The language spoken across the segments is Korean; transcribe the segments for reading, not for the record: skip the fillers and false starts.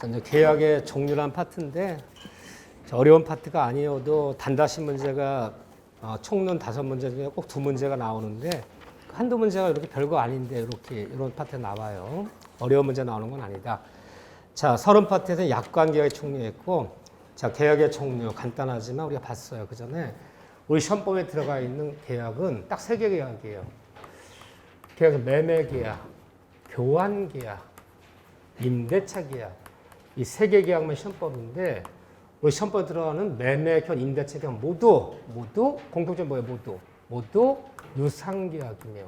이제 계약의 종류란 파트인데 어려운 파트가 아니어도 단다시 문제가 총론 5문제 중에 꼭 2문제가 나오는데 한두 문제가 이렇게 별거 아닌데 이렇게 이런 파트에 나와요. 어려운 문제 나오는 건 아니다. 자, 서론 파트에서는 약관 계약의 총류했고, 자, 계약의 종류 간단하지만 우리가 봤어요. 그 전에 우리 시험법에 들어가 있는 계약은 딱 3개 계약이에요. 계약은 매매 계약, 교환 계약, 임대차 계약. 이 3개 계약만 시험법인데 우리 시험법에 들어가는 매매, 교환, 임대차 계약 모두 공통점이 뭐예요? 모두 유상 계약이며,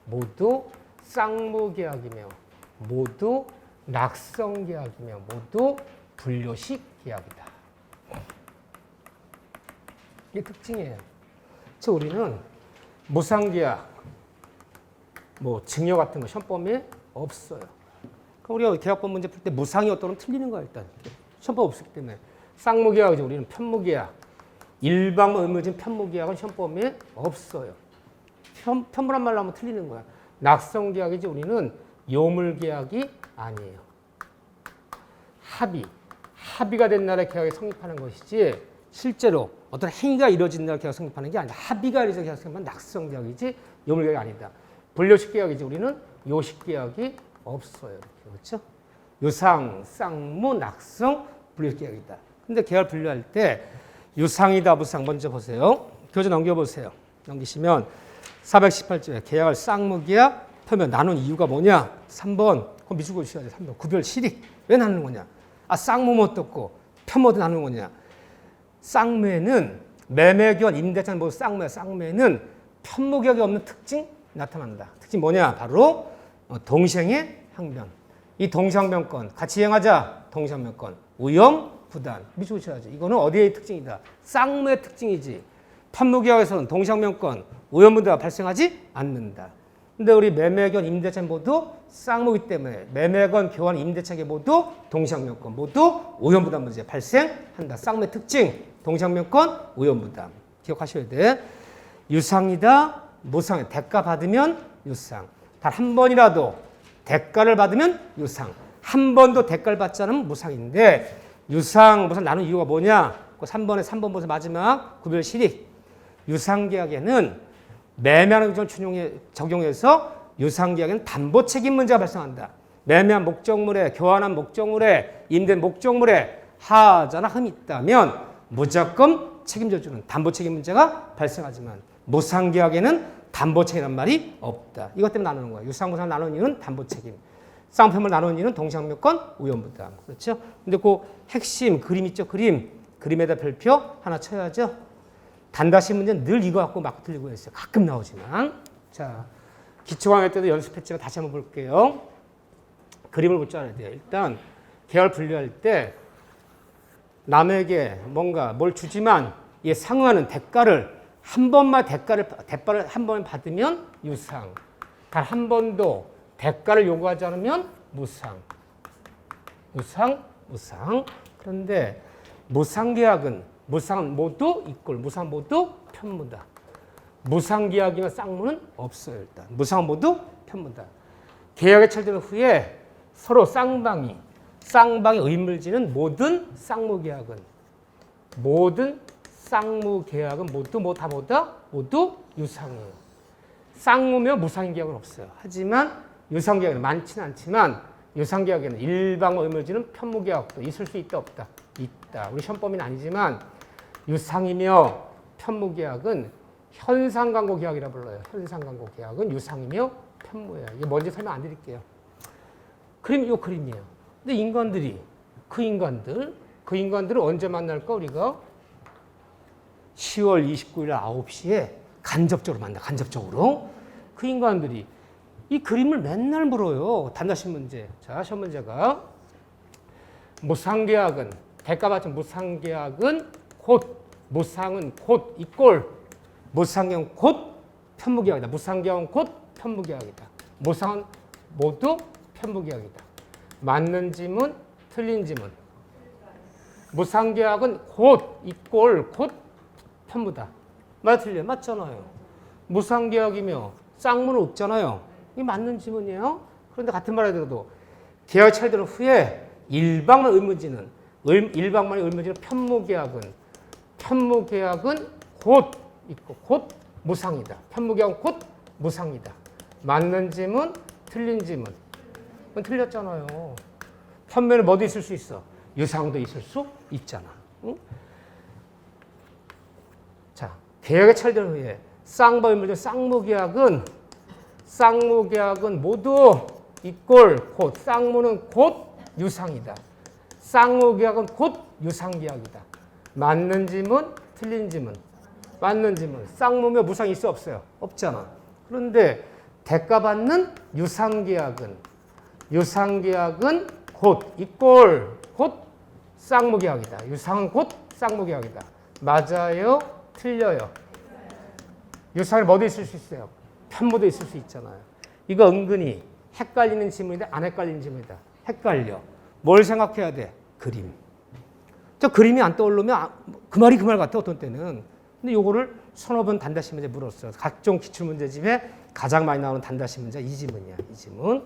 모두 쌍무 계약이며, 모두 낙성 계약이며, 모두 분료식 계약이다. 이게 특징이에요. 그래서 우리는 무상계약, 뭐 증여 같은 거 시험법에 없어요. 그럼 우리가 계약법 문제 풀 때 무상이 어떠면 틀리는 거야 일단. 시험법 없기 때문에. 쌍무계약이죠. 우리는 편무계약. 일방 의무진 편무계약은 시험법에 없어요. 편무란 말로 하면 틀리는 거야. 낙성계약이지 우리는 요물계약이 아니에요. 합의가 된 날에 계약이 성립하는 것이지 실제로 어떤 행위가 이루어진 날 계약 성립하는 게 아니다. 합의가 이루어진 계약 성립하는 낙성계약이지 요물계약이 아니다. 분료식 계약이지 우리는 요식 계약이 없어요. 그렇죠? 유상, 쌍무, 낙성, 분료식 계약이다. 근데 계약을 분류할 때 유상이다, 무상 먼저 보세요. 교재 넘겨보세요. 넘기시면 418조에 계약을 쌍무계약 표면 나눈 이유가 뭐냐? 3번. 그럼 미주고 주셔야 돼요. 3번. 구별 실익. 왜 나누는 거냐? 쌍무는 어떻고 편무도 나누는 거냐? 쌍무에는 매매교환, 임대차는 모두 쌍무야. 쌍무에는 편무계약이 없는 특징 나타난다. 특징 뭐냐? 바로 동시행의 항변. 이 동시항변권 같이 이행하자. 동시항변권. 우영, 부단. 미치고 쳐야죠. 이거는 어디의 특징이다? 쌍무의 특징이지. 편무계약에서는 동시항변권, 우영부가 발생하지 않는다. 근데 우리 매매권, 임대차 모두 쌍무기 때문에 매매권, 교환, 임대차계 모두 동시항변권, 모두 우영부담 문제 발생한다. 쌍무의 특징, 동시항변권, 우영부담. 기억하셔야 돼. 유상이다, 무상이다. 대가 받으면 유상. 단 한 번이라도 대가를 받으면 유상. 한 번도 대가를 받지 않으면 무상인데 유상, 무상 나눈 이유가 뭐냐? 그 3번에 3번 보세요. 마지막 구별 실익. 유상계약에는 매매하는 규정을 적용해서 유상계약에는 담보 책임 문제가 발생한다. 매매한 목적물에, 교환한 목적물에, 임대된 목적물에 하자나 흠이 있다면 무조건 책임져 주는 담보 책임 문제가 발생하지만 무상계약에는 담보 책임이란 말이 없다. 이것 때문에 나누는 거야. 유상, 무상 나누는 이유는 담보 책임. 쌍편을 나누는 이유는 동시항변권, 우영부담. 그렇죠? 근데 그 핵심 그림 있죠? 그림에다 별표 하나 쳐야죠. 단다시 문제는 늘 이거 갖고 막 틀리고 있어요. 가끔 나오지만. 자, 기초강의 때도 연습했지만 다시 한번 볼게요. 그림을 볼 줄 알아야 돼요. 일단 계약을 분류할 때 남에게 뭔가 뭘 주지만 이에 상응하는 대가를 한 번만 대가를 한 번 받으면 유상. 단 한 번도 대가를 요구하지 않으면 무상. 무상. 그런데 무상계약은 무상 모두 이꼴, 무상 모두 편무다. 무상계약이나 쌍무는 없어요. 일단 무상 모두 편무다. 계약의 체결 후에 서로 쌍방이 의무를 모든 쌍무계약은 모두 유상이에요. 쌍무며 무상계약은 없어요. 하지만 유상계약은 많지는 않지만 유상계약에는 일방 의무를 지는 편무계약도 있을 수 있다 없다? 있다. 우리 시험법은 아니지만 유상이며 편무계약은 현상광고계약이라 불러요. 현상광고계약은 유상이며 편무예요. 이게 뭔지 설명 안 드릴게요. 이 그림이에요. 근데 그 인간들을 언제 만날까 우리가? 10월 29일 9시에 간접적으로 만나. 간접적으로. 그 인간들이 이 그림을 맨날 물어요. 단다시 문제. 자, 시험 문제가 무상계약은 대가받지 무상계약은 무상은 곧 이꼴 무상계약은 곧 편무계약이다. 무상계약은 곧 편무계약이다. 무상은 모두 편무계약이다. 맞는 지문, 틀린 지문. 무상계약은 곧 이꼴 곧 편무다. 틀려? 맞잖아요. 무상계약이며 쌍무는 없잖아요. 이게 맞는 지문이에요. 그런데 같은 말을 들어도 계약이 체결된 후에 일방만 의무지는 일방만의 의무지는 편무계약은 곧 있고 곧 무상이다. 편무계약은 곧 무상이다. 맞는 지문, 틀린 지문. 그건 틀렸잖아요. 편매는 뭐도 있을 수 있어? 유상도 있을 수 있잖아. 응? 자, 계약의 철들 후에 쌍바 의무지 쌍무계약은 모두 이꼴 곧 쌍무는 곧 유상이다. 쌍무계약은 곧 유상계약이다. 맞는 지문, 틀린 지문. 맞는 지문. 쌍무면 무상이 있어 없어요? 없잖아. 그런데 대가받는 유상계약은 곧 이꼴 곧 쌍무계약이다. 유상은 곧 쌍무계약이다. 맞아요? 틀려요? 유상이 뭐도 있을 수 있어요? 편무도 있을 수 있잖아요. 이거 은근히 헷갈리는 지문인데 안 헷갈리는 지문이다. 헷갈려. 뭘 생각해야 돼? 그림. 저 그림이 안 떠오르면 그 말이 그 말 같아 어떤 때는. 근데 요거를 서너 번 단다시 문제 물었어. 각종 기출문제집에 가장 많이 나오는 단다시 문제 이 지문이야. 이 지문.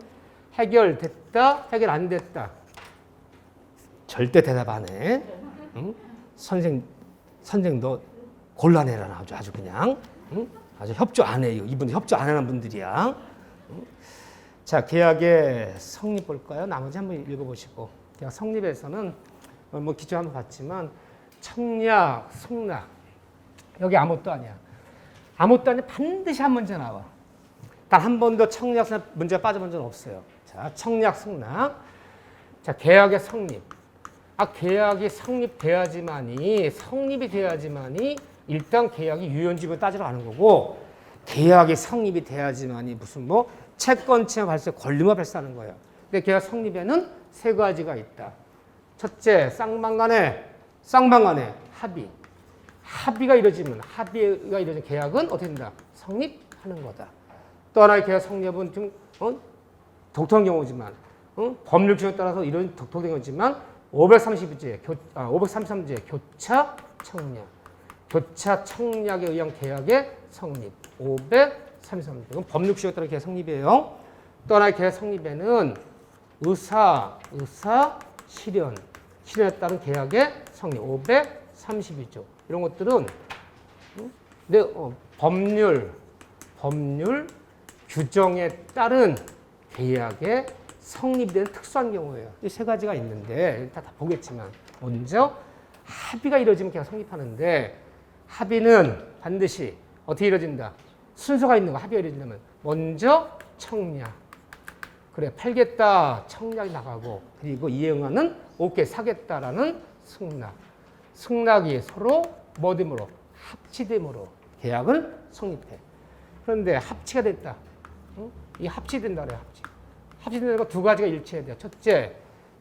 해결됐다, 해결 안 됐다. 절대 대답 안 해. 응? 선생 너 곤란해라 아주 그냥. 응? 아주 협조 안 해요. 이분들 협조 안 하는 분들이야. 응? 자, 계약의 성립 볼까요? 나머지 한번 읽어보시고. 계약 성립에서는 뭐 기초 한번 봤지만 청약, 승낙 여기 아무것도 아니야. 아무것도 아니야. 반드시 한 문제 나와. 단 한 번도 청약, 승낙 문제가 빠져본 적은 없어요. 자, 청약, 승낙. 자, 계약의 성립. 계약이 성립이 돼야지만이 일단 계약이 유효인지를 따지러 가는 거고 계약이 성립이 돼야지만이 무슨 뭐 채권채무 발생 권리가 발생하는 거예요. 근데 계약 성립에는 세 가지가 있다. 첫째, 쌍방간의 합의. 합의가 이루어지면 계약은 어떻게 된다? 성립하는 거다. 또 하나의 계약 성립은 좀 독특한 경우지만 법률 규정에 따라서 이런 독특한 경우지만 533제 교차 청약에 의한 계약의 성립. 533제. 이건 법률 규정에 따른 계약 성립이에요. 또 하나의 계약 성립에는 실현에 따른 계약의 성립. 532조. 이런 것들은 근데 법률 규정에 따른 계약의 성립이 되는 특수한 경우예요. 이 세 가지가 있는데 다 보겠지만 먼저 합의가 이루어지면 계약 성립하는데 합의는 반드시 어떻게 이루어진다? 순서가 있는 거. 합의가 이루어진다면 먼저 청약. 그래, 팔겠다. 청약이 나가고 그리고 이에 응하는 오케이 사겠다라는 승낙. 승낙이 서로 뭐됨으로? 합치됨으로 계약을 성립해. 그런데 합치가 됐다. 이 합치된다 그래. 합치되는 거 두 가지가 일치해야 돼요. 첫째,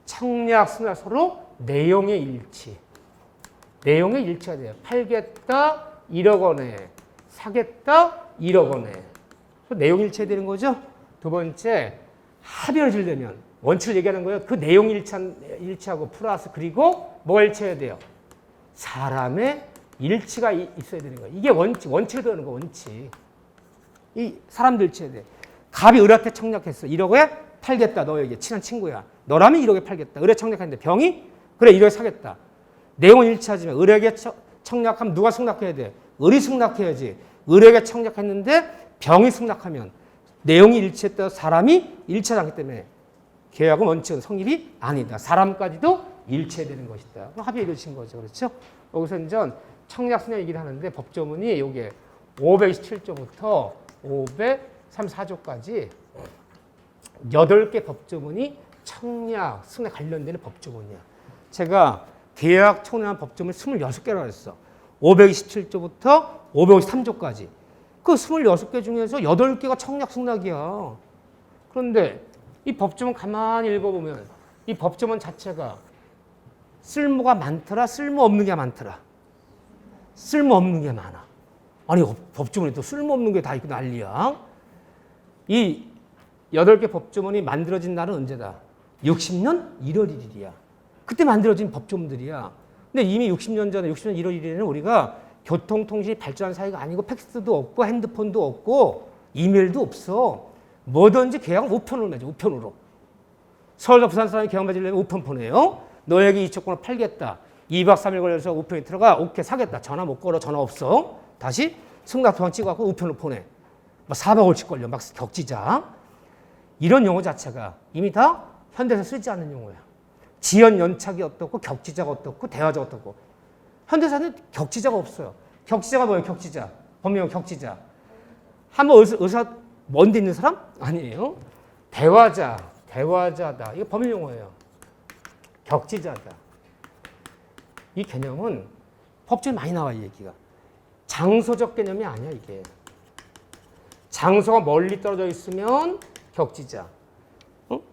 청약, 승낙 서로 내용의 일치가 돼요. 팔겠다 1억 원에, 사겠다 1억 원에. 내용 일치해야 되는 거죠. 두 번째, 합의를 지려면 원칙을 얘기하는 거예요. 그 내용 일치하고 플러스 그리고 뭐가 일치해야 돼요? 사람의 일치가 있어야 되는 거예요. 이게 원칙을 들어가는 거 원칙. 이 사람들 일치해야 돼. 갑이 을한테 청약했어. 1억에 팔겠다. 너에게 친한 친구야. 너라면 1억에 팔겠다. 을에 청약했는데 병이 그래 1억에 사겠다. 내용은 일치하지만 을에게 청약하면 누가 승낙해야 돼? 을이 승낙해야지. 을에게 청약했는데 병이 승낙하면 내용이 일치했다. 사람이 일치하지 않기 때문에 계약은 원칙은 성립이 아니다. 사람까지도 일치해야 되는 것이다. 합의에 이루어진 거죠. 그렇죠? 여기서 이제 청약 승낙 얘기를 하는데 법조문이 요게 527조부터 534조까지 8개 법조문이 청약, 승낙 관련되는 법조문이야. 제가 계약 청약한 법조문 26개라고 했어. 527조부터 553조까지. 그 26개 중에서 8개가 청약, 승낙이야. 그런데 이 법조문 가만히 읽어보면 이 법조문 자체가 쓸모가 많더라, 쓸모없는 게 많더라. 쓸모없는 게 많아. 아니, 법조문에 또 쓸모없는 게 다 있고 난리야. 이 8개 법조문이 만들어진 날은 언제다? 60년 1월 1일이야. 그때 만들어진 법조문들이야. 근데 이미 60년 전에 60년 1월 1일에는 우리가 교통통신이 발전한 사회가 아니고 팩스도 없고 핸드폰도 없고 이메일도 없어. 뭐든지 계약은 우편으로 맺어. 우편으로. 서울과 부산 사람이 계약 맺으려면 우편 보내요. 너에게 이 채권을 팔겠다. 2박 3일 걸려서 우편이 들어가. 오케이 사겠다. 전화 못 걸어. 전화 없어. 다시 승낙도장 찍어갖고 우편으로 보내. 막 4박 5일 걸려. 막 격지자. 이런 용어 자체가 이미 다 현대에서 쓰지 않는 용어야. 지연 연착이 어떻고 격지자가 어떻고 대화자가 어떻고. 현대사는 격지자가 없어요. 격지자가 뭐예요? 격지자. 법령 격지자. 한번 의사 먼데 있는 사람? 아니에요. 대화자. 대화자다. 이거 법률 용어예요. 격지자다. 이 개념은 법조에 많이 나와, 이 얘기가. 장소적 개념이 아니야, 이게. 장소가 멀리 떨어져 있으면 격지자.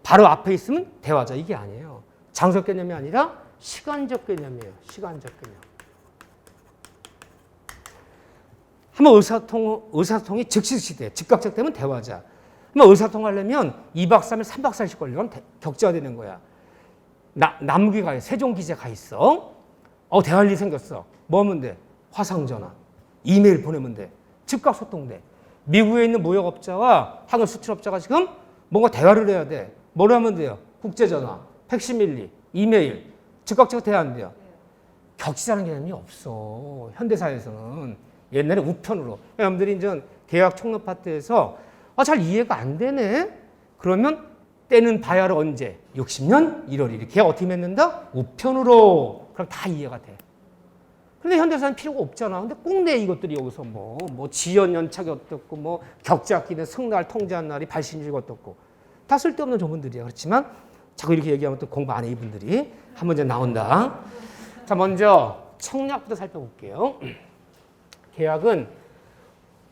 바로 앞에 있으면 대화자. 이게 아니에요. 장소적 개념이 아니라 시간적 개념이에요. 시간적 개념. 한번 의사소통이 즉시 돼. 즉각적 되면 대화자. 한번 의사소통하려면 2박 3일, 3박 4일씩 걸리면 격지가 되는 거야. 남욱이 가 있어. 세종기지에 가 있어. 대화할 일이 생겼어. 뭐 하면 돼? 화상전화. 이메일 보내면 돼. 즉각 소통돼. 미국에 있는 무역업자와 한국 수출업자가 지금 뭔가 대화를 해야 돼. 뭐를 하면 돼요? 국제전화, 팩시밀리, 이메일. 즉각적으로 대화한대요. 격지라는 개념이 없어. 현대사에서는. 옛날에 우편으로. 여러분들이 이제 계약 총론 파트에서 잘 이해가 안 되네? 그러면 때는 바야흐로 언제? 60년 1월 1일. 계약 어떻게 맺는다? 우편으로. 그럼 다 이해가 돼. 근데 현대사는 필요가 없잖아. 근데 꼭 내 이것들이 여기서 뭐 지연 연착이 어떻고, 뭐 격지학기는 승날 통제한 날이 발신주의가 어떻고. 다 쓸데없는 조문들이야. 그렇지만 자꾸 이렇게 얘기하면 또 공부 안 해, 이분들이. 한 문제 나온다. 자, 먼저 청약부터 살펴볼게요. 계약은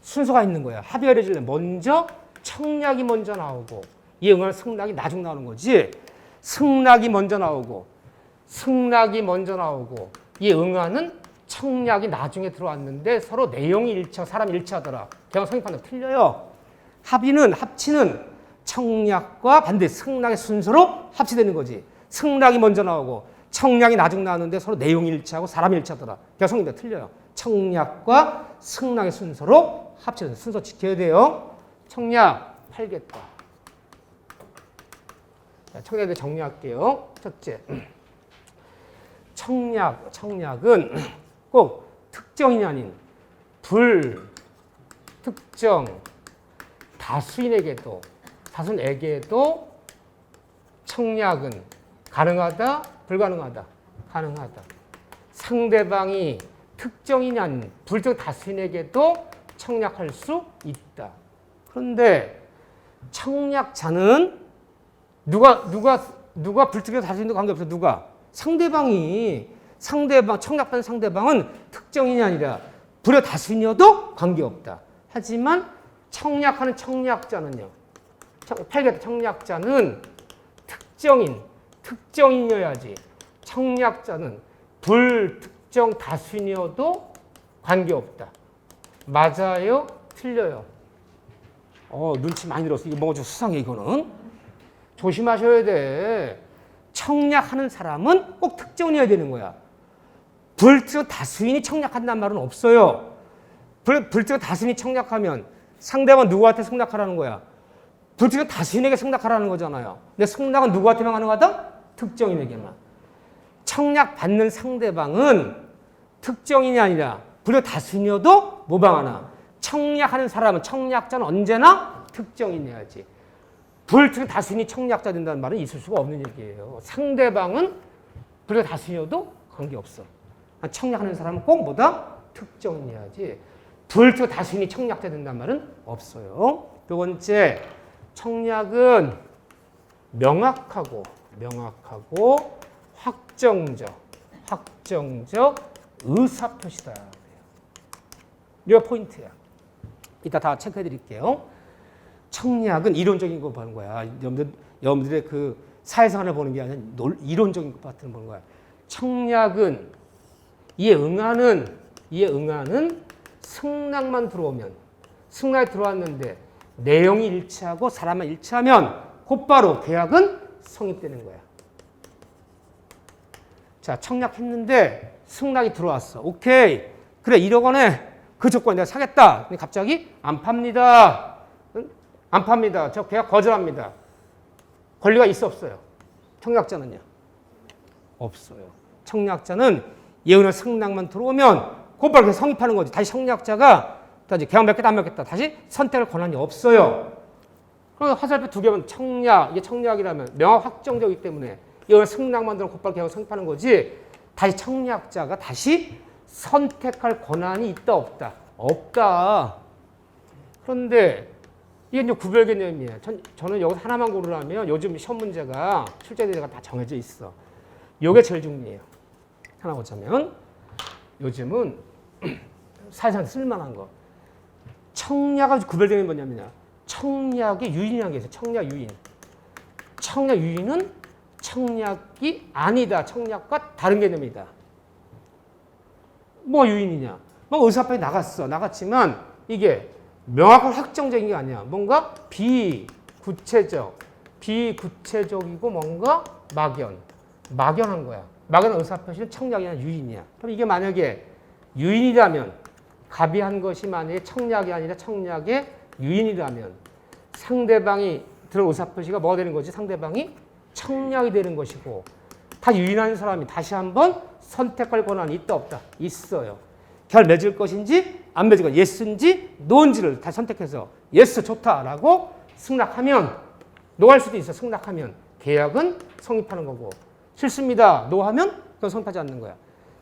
순서가 있는 거야. 합의가 이루어지려면 먼저 청약이 먼저 나오고, 이에 응하는 승낙이 나중 나오는 거지. 승낙이 먼저 나오고, 이에 응하는 청약이 나중에 들어왔는데 서로 내용이 일치하고 사람이 일치하더라. 계약 성립하는 거 틀려요. 합치는 청약과 반대 승낙의 순서로 합치되는 거지. 승낙이 먼저 나오고 청약이 나중 나왔는데 서로 내용이 일치하고 사람이 일치하더라. 계약 성립이 틀려요. 청약과 승낙의 순서로 합치는 순서 지켜야 돼요. 청약 팔겠다. 청약에 정리할게요. 첫째, 청약은 꼭 특정인이 아닌 불특정 다수인에게도 청약은 가능하다, 불가능하다, 가능하다. 상대방이 특정인이 아닌 불특정 다수인에게도 청약할 수 있다. 그런데 청약자는 누가 불특정 다수인도 관계없어. 누가? 청약받는 상대방은 특정인이 아니라 불여 다수인이어도 관계없다. 하지만 청약하는 청약자는요. 팔겠다 청약자는 특정인이어야지. 청약자는 불특정 다수인이어도 관계없다. 맞아요? 틀려요? 눈치 많이 들었어. 이거 뭔가 좀 수상해, 이거는. 조심하셔야 돼. 청약하는 사람은 꼭 특정인이어야 되는 거야. 불특정 다수인이 청약한다는 말은 없어요. 불특정 다수인이 청약하면 상대방은 누구한테 승낙하라는 거야? 불특정 다수인에게 승낙하라는 거잖아요. 근데 승낙은 누구한테만 가능하다? 특정인에게만. 청약받는 상대방은 특정인이 아니라 불특정 다수인이어도 모방하나. 청약하는 사람은, 청약자는 언제나 특정인이어야지. 불특정 다수인이 청약자 된다는 말은 있을 수가 없는 얘기예요. 상대방은 불특정 다수인이어도 관계없어. 청약하는 사람은 꼭 뭐다? 특정인이어야지. 불특정 다수인이 청약자 된다는 말은 없어요. 두 번째, 청약은 명확하고 확정적 의사표시다. 이거 포인트야. 이따 다 체크해 드릴게요. 청약은 이론적인 거 보는 거야. 여러분들의 그 사회생활을 보는 게 아니라 이론적인 것 같은 보는 거야. 청약은 이에 응하는 승낙만 들어오면, 승낙이 들어왔는데 내용이 일치하고 사람만 일치하면 곧바로 계약은 성립되는 거야. 자, 청약했는데 승낙이 들어왔어. 오케이. 그래, 1억 원에 그 조건에 내가 사겠다. 근데 갑자기 안 팝니다. 저 계약 거절합니다. 권리가 있어 없어요? 청약자는요? 없어요. 청약자는 예언의 승낙만 들어오면 곧바로 그냥 성립하는 거지. 다시 청약자가 다시 계약 맺겠다 안 맺겠다 다시 선택할 권한이 없어요. 그럼 화살표 두 개면 청약, 이게 청약이라면 명확 확정적이기 때문에 예언의 승낙만 들어오면 곧바로 계약을 성립하는 거지. 다시 청약자가 다시 선택할 권한이 있다 없다? 없다. 그런데 이게 이제 구별 개념이에요. 저는 여기서 하나만 고르라면 요즘 시험 문제가 출제 대제가 다 정해져 있어. 요게 제일 중요해요. 하나 보자면 요즘은 사실상 쓸만한 거. 청약과 구별되는 게 뭐냐면요. 청약의 유인이라는 게 있어요. 청약 유인. 청약 유인은 청약이 아니다. 청약과 다른 개념이다. 뭐 유인이냐? 뭐 의사표에 나갔지만 이게 명확한 확정적인 게 아니야. 뭔가 비구체적이고 뭔가 막연한 거야. 막연한 의사표시는 청약이나 유인이야. 그럼 이게 만약에 유인이라면 갑이 한 것이 만약에 청약이 아니라 청약의 유인이라면 상대방이 들은 의사표시가 뭐가 되는 거지? 상대방이 청약이 되는 것이고 다 유인한 사람이 다시 한번 선택할 권한이 있다 없다? 있어요. 결 맺을 것인지 안 맺을 것인지 예스인지 노인지를 다 선택해서 예스 좋다라고 승낙하면 노할 수도 있어. 승낙하면 계약은 성립하는 거고 싫습니다. 노하면 그건 성립하지 않는 거야.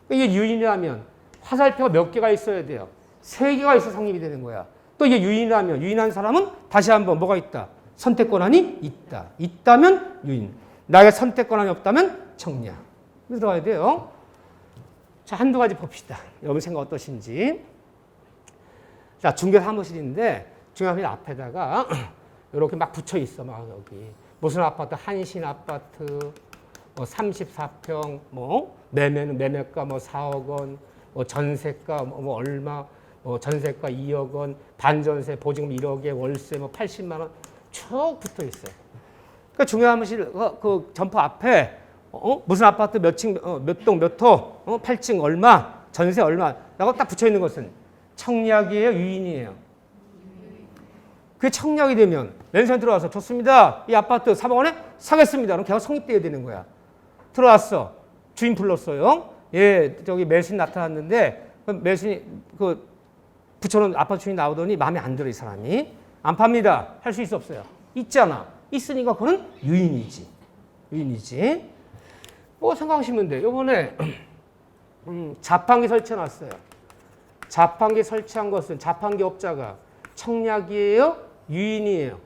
이게 유인이라면 화살표가 몇 개가 있어야 돼요. 3개가 있어 성립이 되는 거야. 또 이게 유인이라면 유인한 사람은 다시 한번 뭐가 있다? 선택 권한이 있다. 있다면 유인. 나에게 선택 권한이 없다면 청약. 들어가야 돼요. 자, 한두 가지 봅시다. 여러분 생각 어떠신지. 자, 중개사무실인데 중개사무실 앞에다가 이렇게 막 붙여 있어. 막 여기. 무슨 아파트? 한신 아파트. 뭐 34평, 뭐 매매는 매매가 뭐 4억 원, 뭐 전세가 뭐 얼마, 뭐 전세가 2억 원, 반전세 보증금 1억에 월세 뭐 80만 원 쭉 붙어 있어요. 그러니까 중개사무실 그 점포 앞에 무슨 아파트 몇 층, 몇 동, 몇 호, 8층 얼마, 전세 얼마라고 딱 붙여 있는 것은 청약이에요, 유인이에요. 그게 청약이 되면 랜선 들어와서 좋습니다. 이 아파트 3억 원에 사겠습니다. 그럼 계약 성립돼야 되는 거야. 들어왔어. 주인 불렀어요. 예, 저기 매수인 나타났는데 매수인이 그 붙여놓은 아파트 주인 나오더니 마음에 안 들어 이 사람이. 안 팝니다. 할 수 있어 없어요? 있잖아. 있으니까 그거는 유인이지. 유인이지. 뭐 생각하시면 돼. 요번에 자판기 설치해놨어요. 자판기 설치한 것은 자판기 업자가 청약이에요? 유인이에요?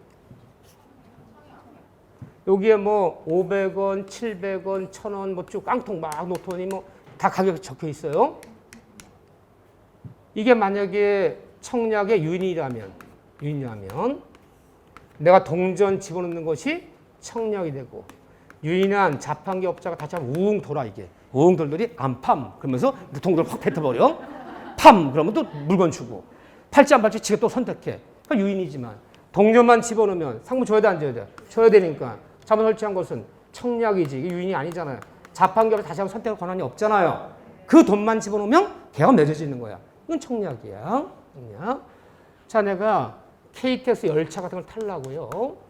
여기에 뭐 500원, 700원, 1000원 뭐 쭉 깡통 막 놓더니 뭐 다 가격이 적혀 있어요. 이게 만약에 청약의 유인이라면 내가 동전 집어넣는 것이 청약이 되고 유인한 자판기 업자가 다시 한번 우웅 돌아 이게. 우웅 돌더니 안 팜. 그러면서 동전을 확 뱉어버려. 팜. 그러면 또 물건 주고. 팔지 안 팔지 지가 또 선택해. 그러니까 유인이지만 동전만 집어넣으면 상품 줘야 돼 안 줘야 돼? 줘야 되니까. 자본 설치한 것은 청약이지. 이게 유인이 아니잖아요. 자판기업에 다시 한번 선택할 권한이 없잖아요. 그 돈만 집어넣으면 계약은 맺어지는 거야. 이건 청약이야. 청약. 자, 내가 KTX 열차 같은 걸 타려고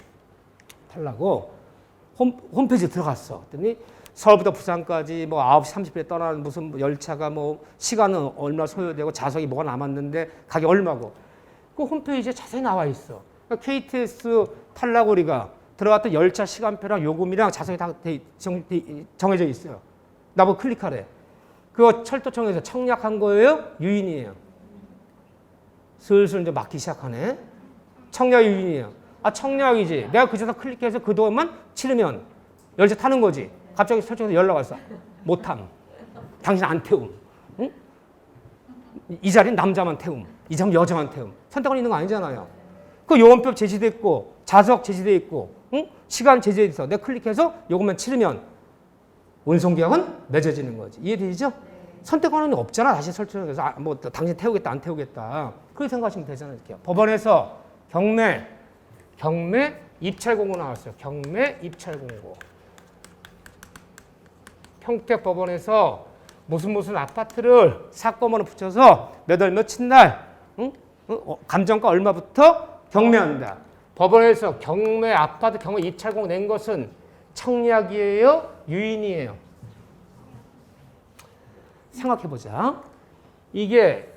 홈페이지에 들어갔어. 그랬더니 서울부터 부산까지 뭐 9시 30분에 떠나는 무슨 열차가 뭐 시간은 얼마 소요되고 좌석이 뭐가 남았는데 가격 얼마고. 그 홈페이지에 자세히 나와 있어. 그러니까 KTX 타려고 우리가 들어갔던 열차 시간표랑 요금이랑 좌석이 다 정해져 있어요. 나보고 클릭하래. 그거 철도청에서 청약한 거예요? 유인이에요? 슬슬 이제 막기 시작하네. 청약 유인이에요. 아, 청약이지. 내가 그 좌석 클릭해서 그 돈만 치르면 열차 타는 거지. 갑자기 설정에서 연락 왔어. 못함. 당신 안 태움. 응? 이 자리는 남자만 태움. 이 자리는 여자만 태움. 선택권 있는 거 아니잖아요. 그 요금표 제시돼 있고 좌석 제시돼 있고 응? 시간 제시돼 있어. 내가 클릭해서 요것만 치르면 운송계약은 맺어지는 거지. 이해되시죠? 선택 권한이 없잖아. 다시 설정해서 뭐 당신 태우겠다 안 태우겠다. 그렇게 생각하시면 되잖아요. 이렇게. 법원에서 경매 입찰 공고 나왔어요. 경매 입찰 공고. 평택법원에서 무슨 아파트를 사건번호 붙여서 몇 월 며칠 날 감정가 얼마부터 경매한다. 법원에서 경매 아파트 경매 입찰 공고 낸 것은 청약이에요? 유인이에요? 생각해보자. 이게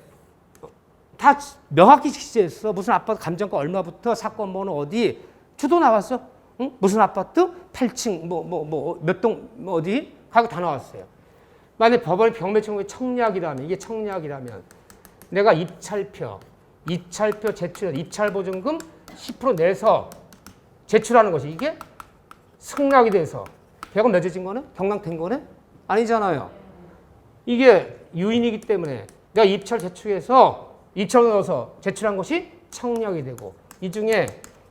다 명확히 지시했어. 무슨 아파트 감정가 얼마부터 사건 번호 어디 주도 나왔어. 응? 무슨 아파트 8층 몇 동 어디 가고 다 나왔어요. 만약 법원이 병매청구에 청약이라면 이게 청약이라면 내가 입찰표 제출 입찰보증금 10% 내서 제출하는 것이 이게 승낙이 돼서 계약은 맺어진 거네? 경락된 거네? 아니잖아요. 이게 유인이기 때문에 내가 입찰 제출해서 입찰을 넣어서 제출한 것이 청약이 되고 이 중에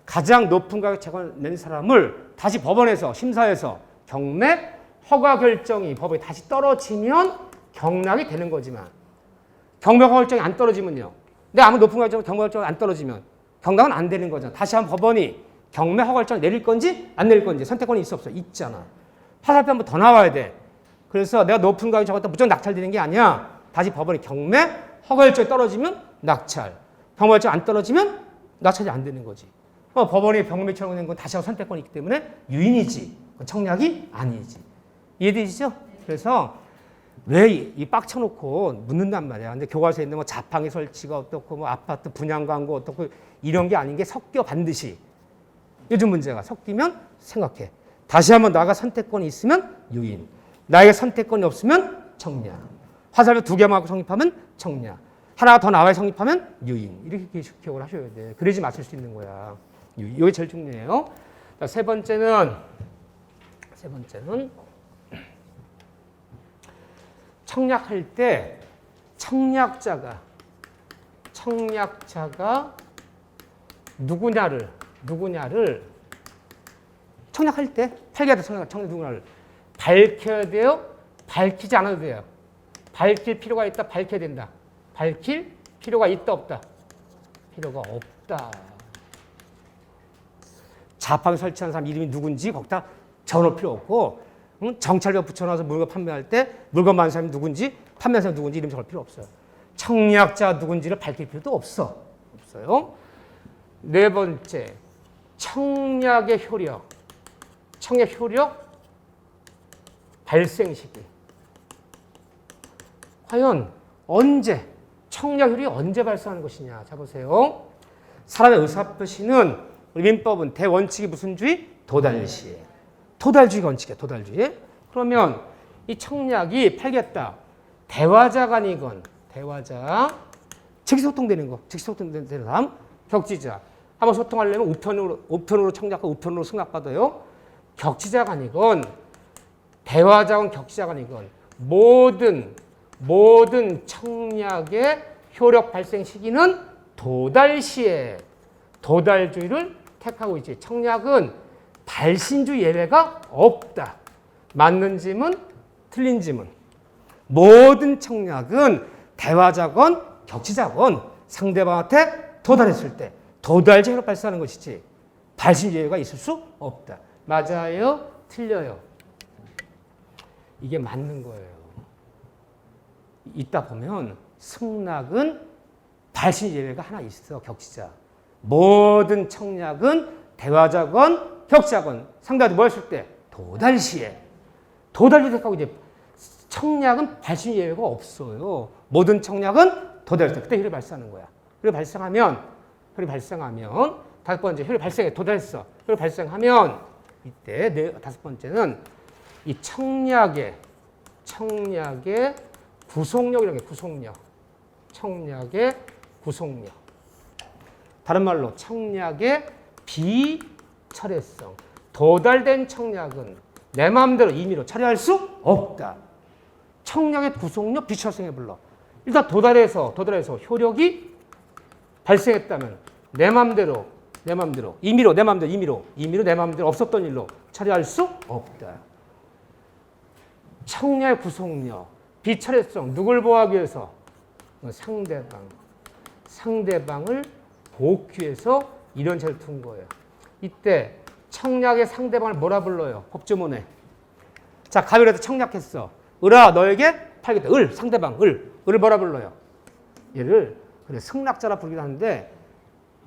가장 높은 가격 채권을 낸 사람을 다시 법원에서 심사해서 경매 허가 결정이 법에 다시 떨어지면 경락이 되는 거지만 경매 허가 결정이 안 떨어지면요. 내가 아무 높은 가격 경매 결정이 안 떨어지면 경락은 안 되는 거잖아. 다시 한번 법원이 경매 허가 결정을 내릴 건지 안 내릴 건지 선택권이 있어 없어? 있잖아. 화살표 한 번 더 나와야 돼. 그래서 내가 높은 가격 적었다 무조건 낙찰되는 게 아니야. 다시 법원이 경매 허가 결정이 떨어지면 낙찰, 경매 결정 안 떨어지면 낙찰이 안 되는 거지. 법원이 병매청을 낸 건 다시 한번 선택권이 있기 때문에 유인이지 청약이 아니지. 이해되시죠? 그래서 왜 이 빡쳐놓고 묻는단 말이야. 근데 교과서에 있는 뭐 자판기 설치가 어떻고 뭐 아파트 분양 광고 어떻고 이런 게 아닌 게 섞여 반드시. 요즘 문제가 섞이면 생각해. 다시 한번 나가 선택권이 있으면 유인. 나에게 선택권이 없으면 청약. 화살표 2개만 성립하면 청약. 하나 더 나와야 성립하면 유인. 이렇게 기억을 하셔야 돼. 그래야지 맞출 수 있는 거야. 이게 제일 중요해요. 자, 세 번째는 청약할 때 청약자가 누구냐를 청약할 때 팔게 청약 누구냐를 밝혀야 돼요? 밝히지 않아도 돼요? 밝힐 필요가 있다? 밝혀야 된다? 밝힐 필요가 있다? 없다? 필요가 없다. 자판기 설치한 사람 이름이 누군지 거기다 적어놓을 필요 없고 정찰벽 붙여놔서 물건 판매할 때 물건 받는 사람이 누군지 판매하는 사람이 누군지 이름 적을 필요 없어요. 청약자 누군지를 밝힐 필요도 없어요. 네 번째, 청약의 효력 발생 시기. 과연 언제 청약 효력이 언제 발생하는 것이냐. 자 보세요. 사람의 의사표시는 우리 민법은 대원칙이 무슨 주의? 도달시에. 도달주의 원칙이야. 도달주의. 그러면 이 청약이 팔겠다. 대화자가 아니건 대화자. 즉시소통되는 거. 즉시소통되는 사람. 격지자. 한번 소통하려면 우편으로 청약하고 우편으로 승낙받아요. 격지자가 아니건 대화자건 격지자가 아니건 모든 청약의 효력 발생 시기는 도달시에. 도달주의를 택하고 있지. 청약은 발신주 예외가 없다. 맞는 질문, 틀린 질문. 모든 청약은 대화자건 격지자건 상대방한테 도달했을 때 도달제로 발생하는 것이지 발신주 예외가 있을 수 없다. 맞아요? 틀려요? 이게 맞는 거예요. 있다 보면 승낙은 발신주 예외가 하나 있어. 격지자. 모든 청약은 대화자건 격자건 상대한테 뭐 했을 때? 도달시에. 도달시 택하고 이제 청약은 발신 예외가 없어요. 모든 청약은 도달시 그때 효력이 발생하는 거야. 효력이 발생하면 다섯 번째 효력이 발생해. 도달했어. 효력이 발생하면 이때 다섯 번째는 이 청약의 구속력이라는 게 청약의 구속력. 다른 말로 청약의 비철회성. 도달된 청약은 내 마음대로 임의로 철회할 수 없다. 청약의 구속력 비철회성에 불러. 일단 도달해서 효력이 발생했다면 내 마음대로 임의로 내 마음대로 없었던 일로 처리할 수 없다. 청약의 구속력 비철회성. 누굴 보호하기 위해서? 상대방을 보호해서 이런 죄를 둔 거예요. 이때 청약의 상대방을 뭐라 불러요? 법조문에. 자, 가위라도 청약했어. 을아, 너에게 팔겠다. 상대방, 을을 뭐라 불러요? 얘를 승낙자라 부르기도 하는데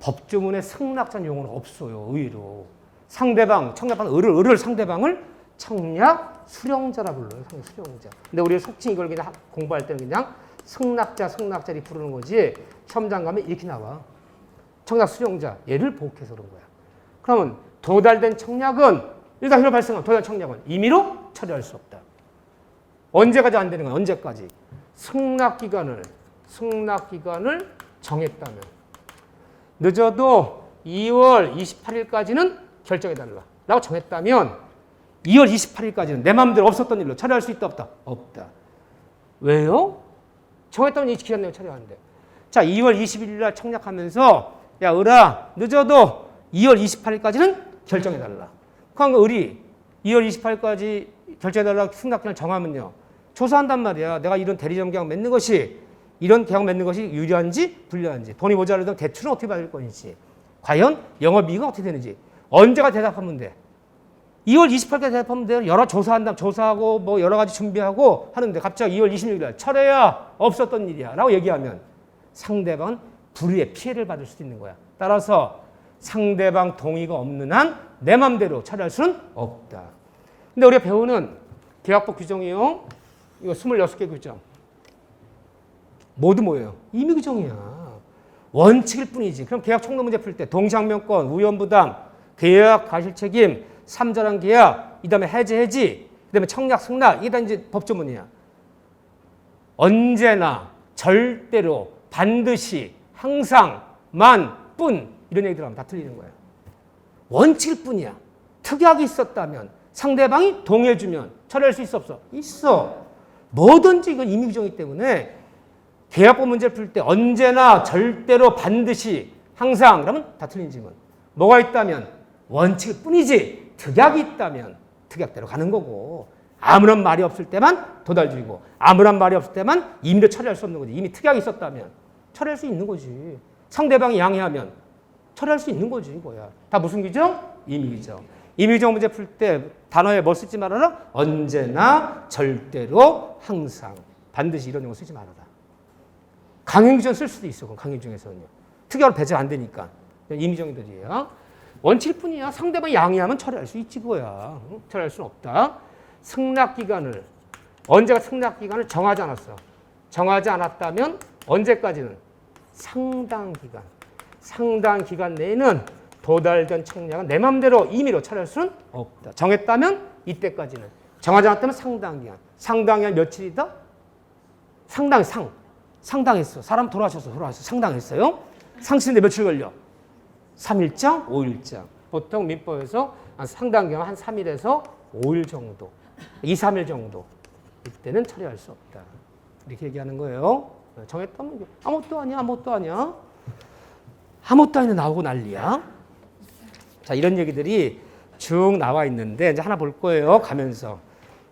법조문에 승낙자는 용어는 없어요. 의외로. 상대방, 청약받은 을을 상대방을 청약 수령자라 불러요. 청약 수령자. 근데 우리 속칭 이걸 그냥 공부할 때는 그냥 승낙자리 부르는 거지. 시험장 가면 이렇게 나와. 청약 수령자. 얘를 보호해서 그런 거야. 그러면 도달된 청약은 일단 효력 발생한 도달 청약은 임의로 처리할 수 없다. 언제까지 안 되는 건 언제까지? 승낙기간을 정했다면 늦어도 2월 28일까지는 결정해달라 라고 정했다면 2월 28일까지는 내 마음대로 없었던 일로 처리할 수 있다 없다? 없다. 왜요? 정했다면 이 기간 내에 처리하는데. 자, 2월 21일 날 청약하면서 야 을아 늦어도 2월 28일까지는 결정해달라. 그러니까 을이 2월 28일까지 결정해달라 승낙기간을 정하면요. 조사한단 말이야. 내가 이런 대리점 계약 맺는 것이 이런 계약 맺는 것이 유리한지 불리한지 돈이 모자라도 대출은 어떻게 받을 건지 과연 영업이익은 어떻게 되는지 언제가 대답하면 돼. 2월 28일까지 대답하면 돼요. 여러 조사하고 뭐 여러 가지 준비하고 하는데 갑자기 2월 26일 날 철회야 없었던 일이야 라고 얘기하면 상대방은 불이의 피해를 받을 수도 있는 거야. 따라서 상대방 동의가 없는 한 내 맘대로 처리할 수는 없다. 근데 우리가 배우는 계약법 규정이요. 이거 26개 규정. 모두 뭐예요? 임의 규정이야. 원칙일 뿐이지. 그럼 계약 총론 문제 풀 때 동시항명권, 우연부당, 계약 과실책임, 3자랑 계약, 이 다음에 해지, 그 다음에 청약, 승낙, 이게 다 이제 법조문이야. 언제나, 절대로, 반드시, 항상, 만, 뿐 이런 얘기들 하면 다 틀리는 거예요. 원칙일 뿐이야. 특약이 있었다면 상대방이 동의해주면 처리할 수 있어 없어? 있어. 뭐든지 이건 임의 규정이기 때문에 계약법 문제를 풀 때 언제나 절대로 반드시 항상 그러면 다 틀린 질문. 뭐가 있다면 원칙일 뿐이지 특약이 있다면 특약대로 가는 거고 아무런 말이 없을 때만 도달주의고 아무런 말이 없을 때만 임의로 처리할 수 없는 거지. 이미 특약이 있었다면 처리할 수 있는 거지. 상대방이 양해하면 처리할 수 있는 거지. 뭐야. 다 무슨 규정? 임의 규정. 임의 규정 문제 풀 때 단어에 뭐 쓰지 말아라? 언제나 절대로 항상 반드시 이런 용어 쓰지 말아라. 강행규정 쓸 수도 있어. 강행규정에서는요. 특약으로 배제 안 되니까. 임의정의들이에요. 원칙뿐이야. 상대방이 양해하면 처리할 수 있지 그거야. 처리할 수는 없다. 승낙기간을 언제가 승낙기간을 정하지 않았어. 정하지 않았다면 언제까지는? 상당기간. 상당기간 내에는 도달된 청약은 내 맘대로 임의로 처리할 수는 없다. 정했다면 이때까지는. 정하지 않았다면 상당기간. 상당기간 며칠이다? 상당했어. 사람 돌아가셔서 상당했어요. 상치는데 며칠 걸려? 3일장, 5일장. 보통 민법에서 상당기간 한 3일에서 5일 정도, 2, 3일 정도. 이때는 처리할 수 없다. 이렇게 얘기하는 거예요. 정했다면 아무것도 아니야. 아무것도 아니야 나오고 난리야. 자, 이런 얘기들이 쭉 나와 있는데 이제 하나 볼 거예요. 가면서.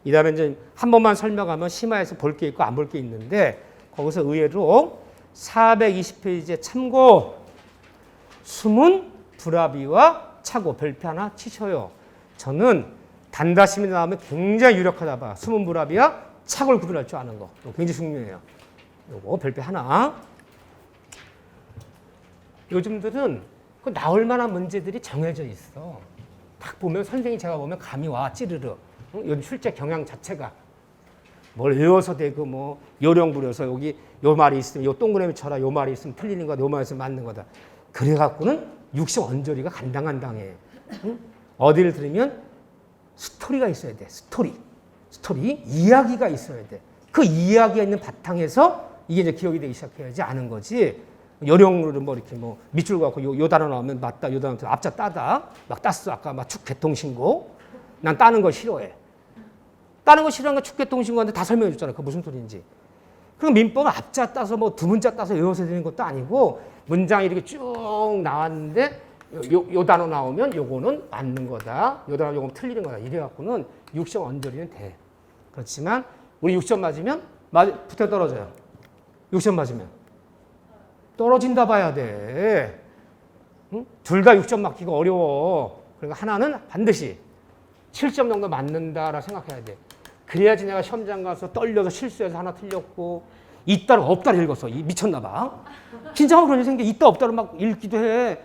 이 다음에 이제 한 번만 설명하면 심화해서 볼 게 있고 안 볼 게 있는데 거기서 의외로 420페이지에 참고 수문, 불합의와 착오 별표 하나 치셔요. 저는 단다심이 나오면 굉장히 유력하다 봐. 수문, 불합의와 착오를 구분할 줄 아는 거. 이거 굉장히 중요해요. 요거 별표 하나. 요즘들은 그 나올 만한 문제들이 정해져 있어. 딱 보면 선생님이 제가 보면 감이 와 찌르르. 요즘 출제 경향 자체가 뭘 외워서 되고 뭐 요령 부려서 여기 요 말이 있으면 요 동그라미 쳐라 요 말이 있으면 틀리는 거다 요 말이 있으면 맞는 거다. 그래갖고는 육시 언저리가 간당간당해. 응? 어디를 들으면 스토리가 있어야 돼. 스토리 이야기가 있어야 돼. 그 이야기가 있는 바탕에서 이게 이제 기억이 되기 시작해야지 아는 거지. 요령으로 뭐 이렇게 뭐 밑줄 갖고 요 단어 나오면 맞다 요 단어 앞자 따다 막 땄어. 아까 막 축개통신고 난 따는 거 싫어해. 따는 거 싫어하는 거 축개통신고한테 다 설명해 줬잖아. 그거 무슨 소리인지. 그럼 민법은 앞자 따서 뭐 두 문자 따서 외워서 되는 것도 아니고 문장이 이렇게 쭉 나왔는데 요 단어 나오면 요거는 맞는 거다. 요 단어 요거는 틀리는 거다. 이래갖고는 6점 언저리는 돼. 그렇지만 우리 6점 맞으면 붙어 떨어져요. 6점 맞으면. 떨어진다 봐야 돼. 응? 둘 다 6점 맞기가 어려워. 그러니까 하나는 반드시 7점 정도 맞는다라 생각해야 돼. 그래야지 내가 시험장 가서 떨려서 실수해서 하나 틀렸고 있다를 없다를 읽었어. 미쳤나 봐. 긴장하고 그런 일이 생겨. 있다 없다를 막 읽기도 해.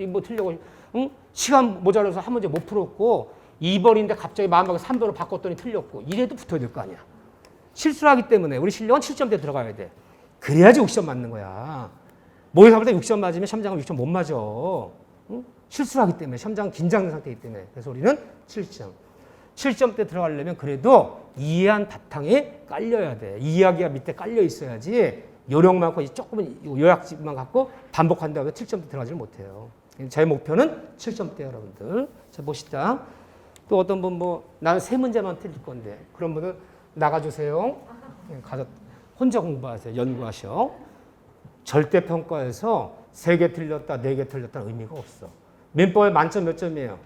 뭐 틀려고. 응? 시간 모자라서 한 문제 못 풀었고 2번인데 갑자기 마음먹어 3번으로 바꿨더니 틀렸고 이래도 붙어야 될 거 아니야. 실수를 하기 때문에 우리 실력은 7점대 들어가야 돼. 그래야지 6점 맞는 거야. 모의고사 볼 때 6점 맞으면 시험장은 6점 못 맞아. 응? 실수를 하기 때문에 시험장은 긴장된 상태이기 때문에 그래서 우리는 7점. 7점대 들어가려면 그래도 이해한 바탕에 깔려야 돼. 이야기가 밑에 깔려 있어야지 요령 많고 조금은 요약집만 갖고 반복한다고 해서 7점대 들어가지를 못해요. 제 목표는 7점대 여러분들. 자, 봅시다. 또 어떤 분 나는 3문제만 틀릴 건데 그런 분은 나가주세요. 가서 혼자 공부하세요. 연구하셔. 절대평가에서 3개 틀렸다, 4개 틀렸다는 의미가 없어. 민법에 만점 몇 점이에요?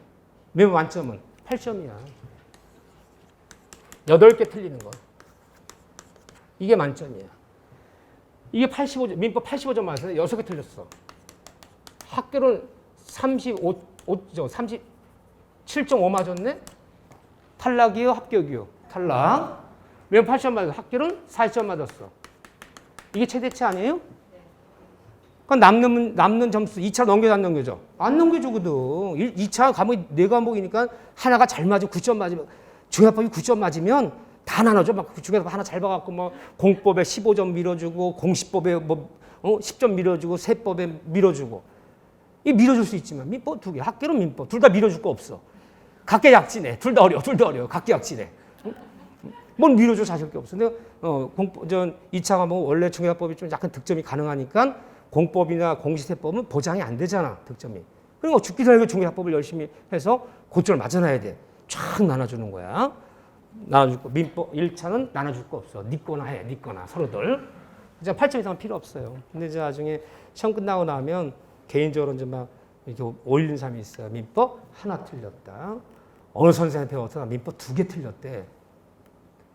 민법 만점은 8점이야. 8개 틀리는 거. 이게 만점이야. 이게 85점, 민법 85점 맞아서 6개 틀렸어. 학교는 37.5 맞았네? 탈락이요? 합격이요? 탈락. 민법 80점 맞았어. 학교는 40점 맞았어. 이게 최대치 아니에요? 그럼 남는 점수 2차 넘겨져 안 넘겨져? 안 넘겨주거든. 2차 과목이 4과목이니까 하나가 잘 맞으면 9점 맞으면 중요합법이 9점 맞으면 다 나눠줘. 막 중요합법 하나 잘 봐갖고 공법에 15점 밀어주고 공시법에 10점 밀어주고 세법에 밀어주고 이 밀어줄 수 있지만 민법 2개 학교는 민법 둘 다 밀어줄 거 없어. 각계 약진해. 둘 다 어려워. 각계 약진해. 뭘 밀어줘 자실 게 없어. 근데 2차 과목 원래 중요합법이 좀 약간 득점이 가능하니까 공법이나 공시세법은 보장이 안 되잖아. 득점이. 그리고 죽기 전에 중요합법을 열심히 해서 고점을 맞아놔야 돼. 쫙 나눠주는 거야. 나눠줄 거. 민법 1차는 나눠줄 거 없어. 니 거나 해. 니 거나 서로들. 이제 8점 이상은 필요 없어요. 근데 이제 나중에 시험 끝나고 나면 개인적으로 이제 막 이렇게 올리는 사람이 있어요. 민법 하나 틀렸다. 어느 선생님 배워서 민법 2개 틀렸대.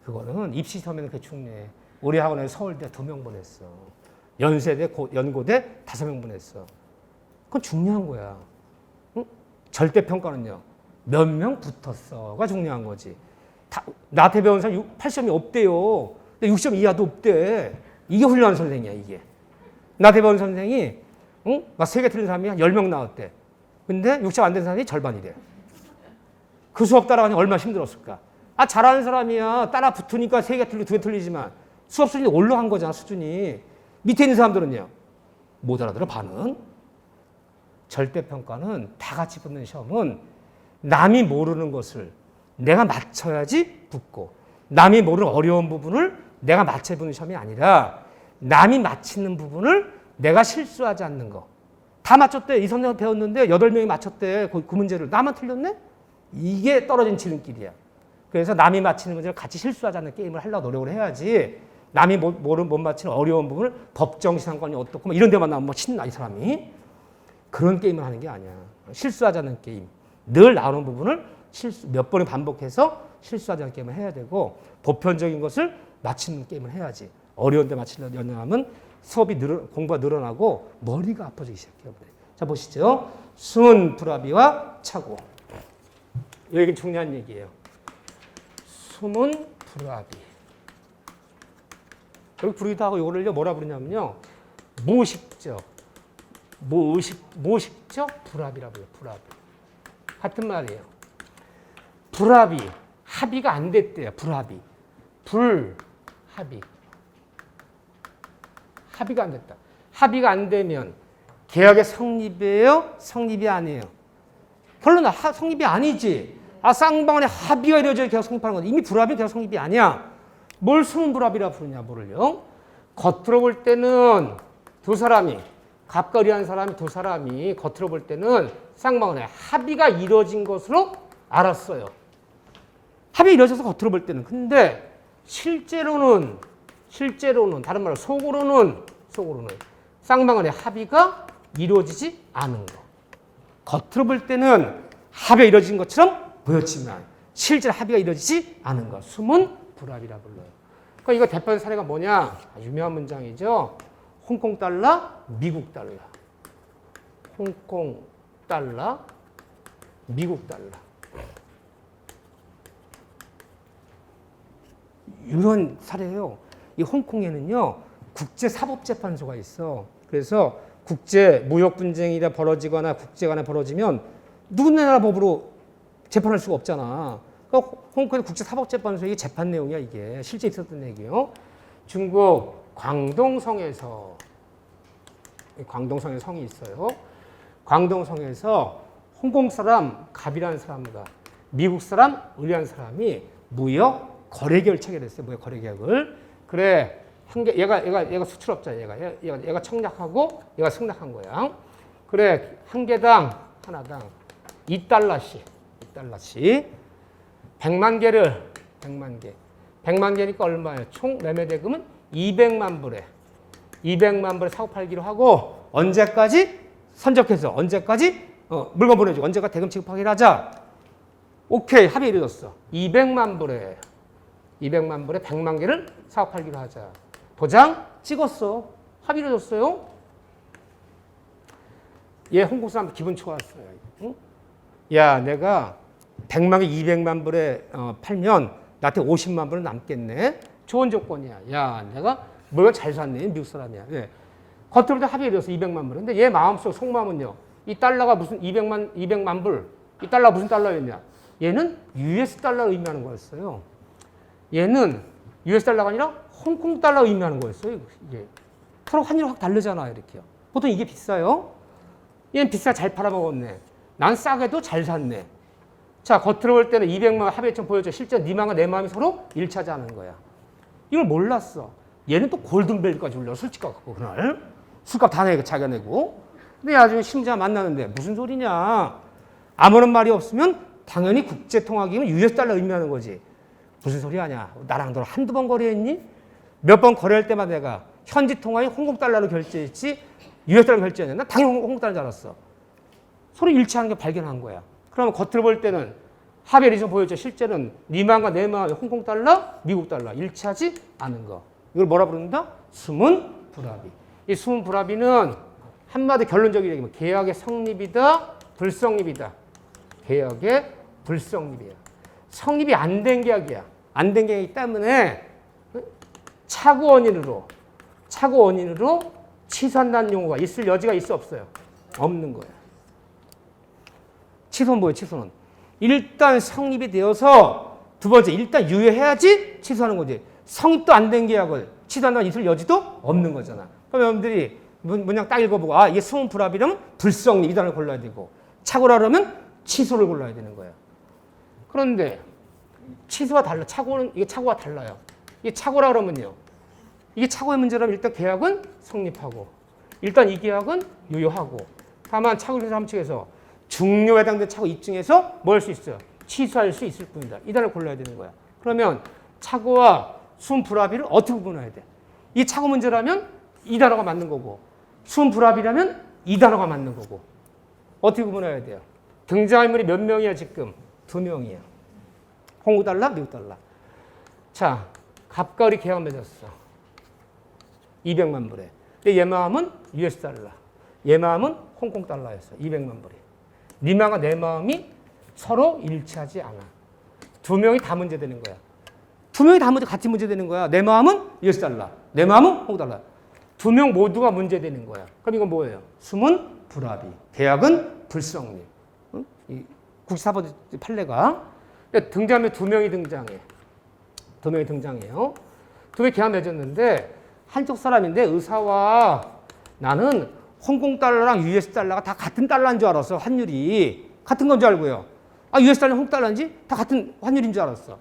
그거는 입시 시험에는 그게 중요해. 우리 학원에 서울대 2명 보냈어. 연세대, 연고대 5명 보냈어. 그건 중요한 거야. 응? 절대평가는요. 몇 명 붙었어가 중요한 거지. 나한테 배운 사람 8점이 없대요. 근데 6점 이하도 없대. 이게 훌륭한 선생이야, 이게. 나한테 배운 선생이 응? 막 3개 틀린 사람이 한 10명 나왔대. 근데 6점 안 된 사람이 절반이래. 그 수업 따라가니 얼마나 힘들었을까. 잘하는 사람이야. 따라 붙으니까 3개 틀리고 2개 틀리지만 수업 수준이 올라간 거잖아, 수준이. 밑에 있는 사람들은요. 못 알아들어, 반은. 절대평가는 다 같이 붙는 시험은 남이 모르는 것을 내가 맞춰야지 붙고 남이 모르는 어려운 부분을 내가 맞춰보는 시험이 아니라 남이 맞히는 부분을 내가 실수하지 않는 거. 다 맞췄대. 이 선생님 배웠는데 8명이 맞췄대. 그 문제를. 나만 틀렸네? 이게 떨어진 지름길이야. 그래서 남이 맞히는 문제를 같이 실수하지 않는 게임을 하려고 노력을 해야지 남이 못 맞히는 어려운 부분을 법정시상권이 어떻고 이런 데만 나오면 신나 이 사람이. 그런 게임을 하는 게 아니야. 실수하지 않는 게임. 늘 나오는 부분을 몇 번을 반복해서 실수하지 않는 게임을 해야 되고 보편적인 것을 맞히는 게임을 해야지. 어려운 데 맞히려면 하면 수업이 공부가 늘어나고 머리가 아파지기 시작해요. 자, 보시죠. 숨은 불합이와 차고. 여기 중요한 얘기예요. 숨은 불합이. 여기 부르기도 하고 이거를요 뭐라 부르냐면요. 모식적 불합이라고 해요. 불합. 같은 말이에요. 불합이. 합의가 안 됐대요. 불합이. 불합의. 합의가 안 됐다. 합의가 안 되면 계약의 성립이에요? 성립이 아니에요? 결론은 성립이 아니지. 쌍방간에 합의가 이루어져야 계약 성립하는 건데 이미 불합이 계약 성립이 아니야. 뭘 숨은 불합이라 부르냐 뭐를요? 겉으로 볼 때는 두 사람이 갑거리한 사람이 두 사람이 겉으로 볼 때는 쌍방간에 합의가 이루어진 것으로 알았어요. 합의가 이루어져서 겉으로 볼 때는. 근데 실제로는 다른 말로 속으로는 쌍방간에 합의가 이루어지지 않은 거. 겉으로 볼 때는 합의가 이루어진 것처럼 보였지만 실제로 합의가 이루어지지 않은 거. 숨은 불합이라 불러요. 그러니까 이거 대표적인 사례가 뭐냐? 유명한 문장이죠. 홍콩 달러, 미국 달러. 홍콩 달러, 미국 달러. 이런 사례예요. 이 홍콩에는요 국제사법재판소가 있어. 그래서 국제 무역 분쟁이 벌어지거나 국제 간에 벌어지면 누구나라 법으로 재판할 수가 없잖아. 그러니까 홍콩의 국제사법재판소 이게 재판 내용이야 이게 실제 있었던 얘기요. 중국 광동성에서 성이 있어요. 광동성에서 홍콩 사람 갑이라는 사람과 미국 사람 의리한 사람이 무역 거래 계약을 체결했어요. 무역 거래 계약을. 그래 얘가 수출업자야. 얘가 청약하고 얘가 승낙한 거야. 그래 한 개당 하나당 2달러씩 100만 개를 100만 개니까 얼마예요? 총 매매 대금은 200만 불에 200만 불에 사고 팔기로 하고 언제까지 선적해서 언제까지 물건 보내주고 언제까지 대금 지급하기로 하자. 오케이 합의 이루어졌어. 200만 불에 100만 개를 사고 팔기로 하자. 도장 찍었어. 합의 이루어졌어요. 얘 홍콩 사람 기분 좋았어요. 응? 야 내가 100만 개 200만 불에 팔면 나한테 50만 불은 남겠네. 좋은 조건이야. 야 내가 물건 잘 샀네. 미국 사람이야. 예. 겉으로도 합의에 이어서 200만 불. 근데 얘 마음속 속마음은요. 이 달러가 무슨 200만 불. 이 달러가 무슨 달러였냐. 얘는 US 달러를 의미하는 거였어요. 얘는 US 달러가 아니라 홍콩 달러를 의미하는 거였어요. 이게. 서로 환율이 확 다르잖아요. 이렇게요. 보통 이게 비싸요. 얘는 비싸 잘 팔아먹었네. 난 싸게도 잘 샀네. 자, 겉으로 볼 때는 200만 합의점 보여줘. 실제 네 마음과 내 마음이 서로 일치하자는 거야. 이걸 몰랐어. 얘는 또 골든벨까지 울려. 술집 가고 그날. 술값 다 내고 자기가 내고. 근데 나중에 심지어 만나는데 무슨 소리냐. 아무런 말이 없으면 당연히 국제통화기금은 US 달러 의미하는 거지. 무슨 소리 하냐. 나랑 너 한두 번 거래했니? 몇 번 거래할 때마다 내가 현지 통화에 홍콩 달러로 결제했지 US 달러로 결제했냐. 난 당연히 홍콩 달러인 줄 알았어. 서로 일치하는 게 발견한 거야. 그러면 겉으로 볼 때는 합의를 좀 보여줘. 실제는 네 마음과 내 마음이 홍콩 달러, 미국 달러 일치하지 않은 거. 이걸 뭐라 부른다? 숨은 불합의. 이 숨은 불합의는 한마디 결론적인 얘기면 계약의 성립이다, 불성립이다. 계약의 불성립이야. 성립이 안 된 계약이야. 안 된 계약이기 때문에 차고 원인으로 취소한다는 용어가 있을 여지가 있어 없어요? 없는 거야. 취소는 뭐예요? 취소는 일단 성립이 되어서 두 번째 일단 유효해야지 취소하는 거지. 성립도 안 된 계약을 취소한다는 있을 여지도 없는 거잖아. 그럼 여러분들이 문장 딱 읽어보고 아 이게 숨은 불합의라면 불성립 이 단어를 골라야 되고 착오라 그러면 취소를 골라야 되는 거야. 그런데 취소와 달라. 이게 착오가 달라요. 이게 착오라 그러면요. 이게 착오의 문제라면 일단 계약은 성립하고 일단 이 계약은 유효하고 다만 착오를 함축해서 중요에 해당된 착오 입증해서 뭐 할 수 있어요? 취소할 수 있을 뿐이다. 이 단어를 골라야 되는 거야. 그러면 착오와 숨은 불합의를 어떻게 구분해야 돼? 이 착오 문제라면 이 단어가 맞는 거고 숨은 불합의라면 이 단어가 맞는 거고 어떻게 구분해야 돼요? 등장인물이 몇 명이야 지금? 2명이야. 홍콩 달러, 미국 달러. 자, 갑과 을이 계약 맺었어. 200만 불에. 근데 얘 마음은 US 달러. 얘 마음은 홍콩 달러였어. 200만 불에. 네 마음과 내 마음이 서로 일치하지 않아. 2명이 다 문제되는 거야. 2명이 다 같이 문제되는 거야. 내 마음은 US 달러. 내 마음은 홍콩 달러. 2명 모두가 문제되는 거야. 그럼 이건 뭐예요? 숨은 불합의. 계약은 불성립. 응? 이 국제사법 판례가 등장하면 2명이 등장해. 2명이 등장해요. 2명이 계약 맺었는데 한쪽 사람인데 의사와 나는 홍콩 달러랑 US 달러가 다 같은 달러인 줄 알았어. 환율이. 같은 건 줄 알고요. 아, US 달러, 홍콩 달러인지 다 같은 환율인 줄 알았어.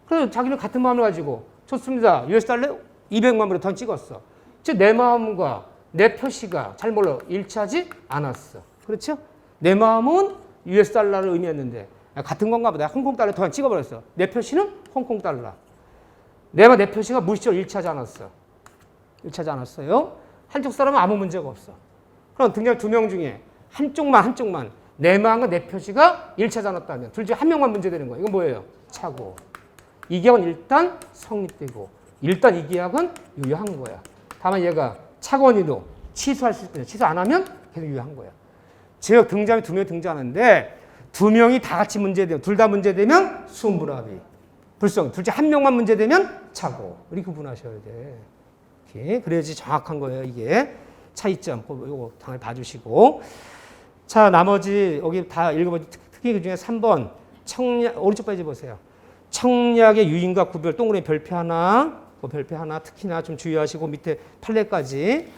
그래서 자기는 같은 마음을 가지고 좋습니다. US 달러 200만 불에 돈 찍었어. 즉 내 마음과 내 표시가 잘 몰라 일치하지 않았어. 그렇죠? 내 마음은 US 달러를 의미했는데 같은 건가 보다. 홍콩 달러 돈 찍어버렸어. 내 표시는 홍콩 달러. 내 표시가 무의식적으로 일치하지 않았어. 일치하지 않았어요. 한쪽 사람은 아무 문제가 없어. 그럼 등장 2명 중에 한쪽만 내 마음과 내 표시가 일치하지 않았다면 둘 중에 한 명만 문제되는 거예요. 이건 뭐예요? 착오. 이 계약은 일단 성립되고 일단 이 계약은 유효한 거야. 다만 얘가 착오원인도 취소할 수 있거든요. 취소 안 하면 계속 유효한 거야. 즉 등장이 2명이 등장하는데 2명이 다 같이 문제되면 둘 다 문제되면 숨불합의. 불성. 둘 중에 한 명만 문제되면 착오. 이렇게 구분하셔야 돼. 이렇게. 그래야지 정확한 거예요. 이게 차이점. 이거 당연히 봐주시고. 자, 나머지 여기 다 읽어보지. 특히 그 중에 3번 청약, 오른쪽 페이지 보세요. 청약의 유인과 구별, 동그라미 별표 하나, 별표 하나 특히나 좀 주의하시고 밑에 판례까지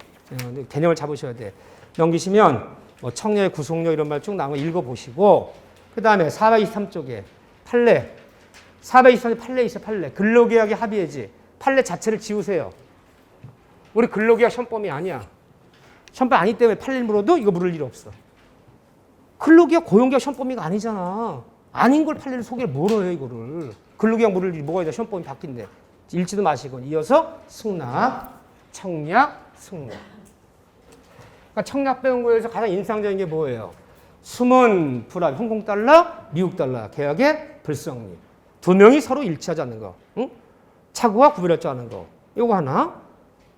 개념을 잡으셔야 돼. 넘기시면 뭐 청약의 구속력 이런 말 쭉 나온 거 읽어보시고 그 다음에 423쪽에 판례 423쪽에 판례 있어요. 판례. 근로계약의 합의해지. 판례 자체를 지우세요. 우리 근로계약 시험범위 아니야. 시험범위 아니기 때문에 판례를 물어도 이거 물을 일 없어. 근로계약 고용계약 시험범위가 아니잖아. 아닌 걸 판례를 소개를 뭐로 해요 이거를. 근로계약 물을 일이 뭐가 있다. 시험범위 바뀐대. 읽지도 마시고 이어서 승낙, 청약, 승낙. 그러니까 청약 배운 거에서 가장 인상적인 게 뭐예요? 숨은 불합, 홍콩달러, 미국달러, 계약의 불성립. 두 명이 서로 일치하지 않는 거. 응? 차구와 구별할 줄 아는 거. 이거 하나.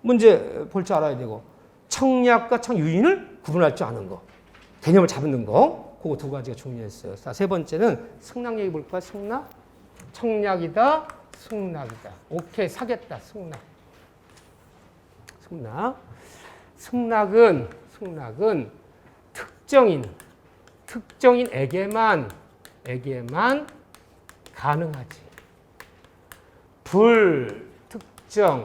문제 볼 줄 알아야 되고. 청약과 청유인을 구분할 줄 아는 거. 개념을 잡는 거. 그거 두 가지가 중요했어요. 자, 세 번째는 승낙 얘기 볼까요? 승낙. 청약이다. 승낙이다. 오케이. 사겠다. 승낙. 승낙은 특정인에게만 가능하지. 불특정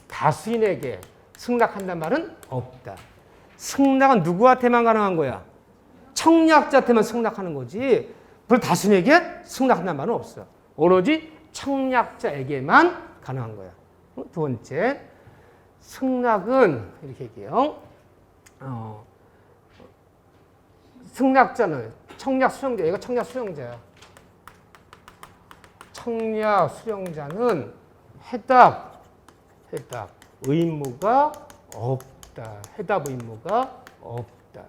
다수인에게 승낙한다는 말은 없다. 승낙은 누구한테만 가능한 거야? 청약자한테만 승낙하는 거지. 불다수인에게 승낙한다는 말은 없어. 오로지 청약자에게만 가능한 거야. 두 번째, 승낙은 이렇게 얘기해요. 승낙자는 청약 수령자, 얘가 청약 수령자야. 청약 수령자는 해답 의무가 없다. 해답 의무가 없다.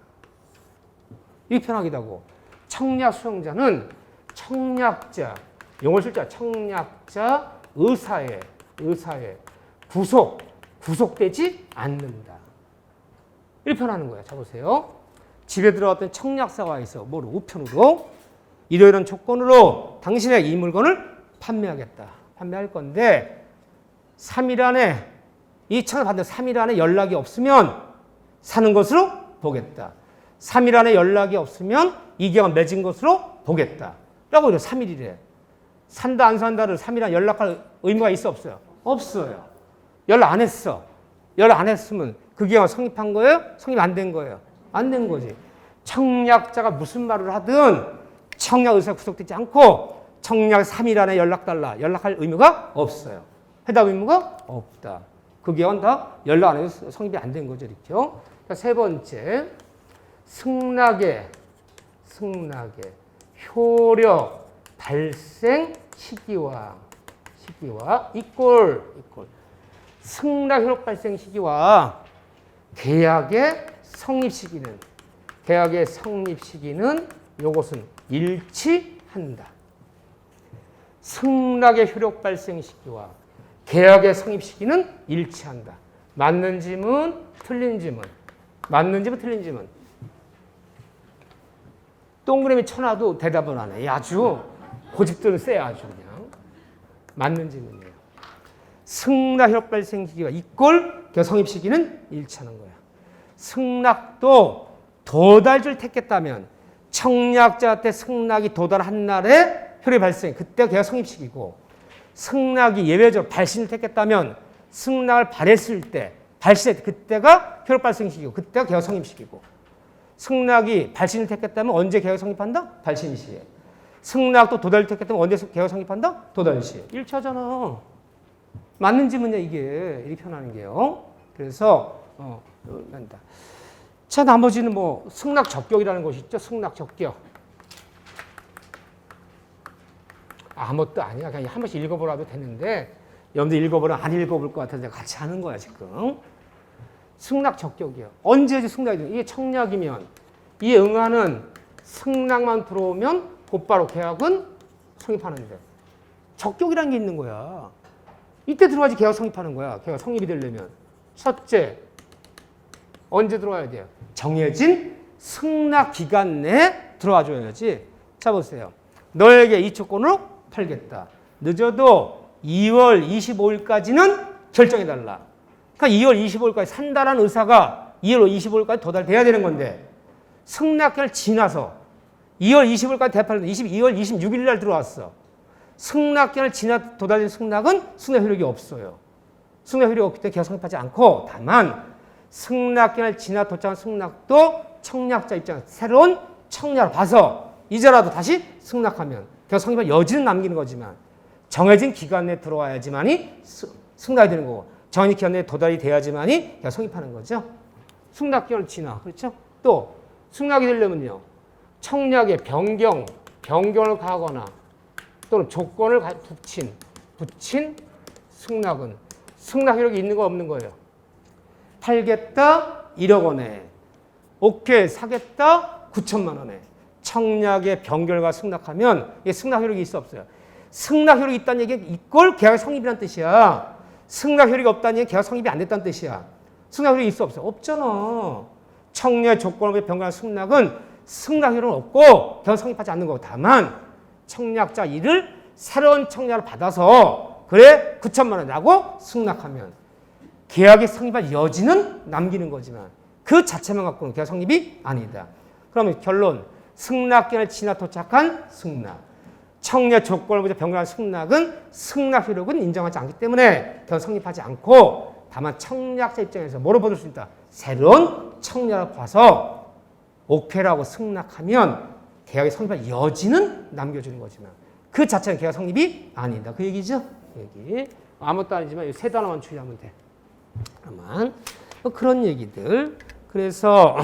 이게 편하기도 청약 수령자는 청약자, 용어 쓸 때 청약자 의사에 구속되지 않는다. 이렇게 편하는 거야. 자 보세요. 집에 들어왔던 청약사가 있어. 뭐로? 우편으로. 이러이러한 조건으로 당신의 이 물건을 판매하겠다. 판매할 건데 3일 안에 이 청을 받는 3일 안에 연락이 없으면 사는 것으로 보겠다. 3일 안에 연락이 없으면 이 계약은 맺은 것으로 보겠다. 라고 이래. 3일이래. 산다 안 산다를 3일 안에 연락할 의무가 있어 없어요? 없어요. 연락 안 했어. 연락 안 했으면 그 계약은 성립한 거예요? 성립 안 된 거예요? 안 된 거지. 청약자가 무슨 말을 하든 청약 의사가 구속되지 않고 청약 3일 안에 연락달라. 연락할 의무가 없어요. 해답 의무가 없다. 그 계약은 다 연락 안 해서 성립이 안 된 거죠. 이렇게요. 세 번째, 승낙의 효력 발생 시기와 이꼴 승낙 효력 발생 시기와 계약의 성립 시기는 요것은 일치한다. 승낙의 효력 발생 시기와 계약의 성립 시기는 일치한다. 맞는 지문, 틀린 지문. 동그라미 쳐놔도 대답은 안 해. 아주 고집들은 세 아주 그냥. 맞는 지문이에요. 승낙 효력 발생 시기가 이꼴 계약 성립 시기는 일치하는 거야. 승낙도 도달주를 택했다면 청약자한테 승낙이 도달한 날에 효력이 발생, 그때가 계약 성립 시기고, 승낙이 예외적으로 발신을 택했다면 승낙을 발했을 때, 발신할 때 그때가 효력 발생 시기고, 그때가 계약 성립 시기고, 승낙이 발신을 택했다면 언제 계약 성립한다? 발신 시에. 승낙도 도달을 택했다면 언제 계약 성립한다? 도달 시에. 일치하잖아. 맞는 지문이야 이게. 이렇게 표현하는 게요. 그래서 난다. 자, 나머지는 뭐 승낙 적격이라는 것이 있죠. 승낙 적격. 아무것도 아니야. 그냥 한 번씩 읽어보라도 되는데 여러분들 읽어보라 안 읽어볼 것 같아서 같이 하는 거야 지금. 승낙 적격이요. 언제 승낙이 되냐. 이게 청약이면 이에 응하는 승낙만 들어오면 곧바로 계약은 성립하는데 적격이라는 게 있는 거야. 이때 들어와야지 계약 성립하는 거야. 계약 성립이 되려면. 첫째, 언제 들어와야 돼요? 정해진 승낙 기간 내에 들어와 줘야지. 자 보세요. 너에게 이 조건으로 팔겠다. 늦어도 2월 25일까지는 결정해달라. 그러니까 2월 25일까지 산다라는 의사가 2월 25일까지 도달돼야 되는 건데 승낙기간을 지나서 2월 20일까지 대파했는데 2월 26일 날 들어왔어. 승낙기간을 지나 도달된 승낙은 승낙 효력이 없어요. 승낙 효력이 없기 때문에 계약 성립하지 않고, 다만 승낙기간을 지나 도착한 승낙도 청약자 입장에서 새로운 청약을 봐서 이제라도 다시 승낙하면 계약 성립할 여지는 남기는 거지만 정해진 기간 내에 들어와야지만이 승낙이 되는 거고, 정해진 기간 내에 도달이 돼야지만이 계약 성립하는 거죠. 승낙기간을 지나, 그렇죠? 또 승낙이 되려면요, 청약의 변경을 가하거나 또는 조건을 붙인 승낙은 승낙 효력이 있는 거 없는 거예요. 팔겠다 1억 원에, 오케이 사겠다 9천만 원에. 청약의 변경과 승낙하면 이게 승낙 효력이 있어 없어요? 승낙 효력이 있다는 얘기는 이걸 계약 성립이라는 뜻이야. 승낙 효력이 없다는 얘기는 계약 성립이 안 됐다는 뜻이야. 승낙 효력이 있어 없어요? 없잖아. 청약 조건을 변경한 승낙은 승낙 효력은 없고 계약 성립하지 않는 거고, 다만 청약자 이를 새로운 청약을 받아서 그래 9천만 원 나고 승낙하면 계약의 성립할 여지는 남기는 거지만 그 자체만 갖고는 계약 성립이 아니다. 그러면 결론, 승낙기간을 지나 도착한 승낙, 청약 조건을 보자 변경한 승낙은 승낙 효력은 인정하지 않기 때문에 계약 성립하지 않고, 다만 청약자 입장에서 뭐로 받을 수 있다? 새로운 청약을 봐서 오케이라고 승낙하면 계약의 성립할 여지는 남겨주는 거지만 그 자체는 계약 성립이 아니다. 그 얘기죠? 얘기. 아무것도 아니지만 세 단어만 추리하면 돼. 그러면 그런 얘기들. 그래서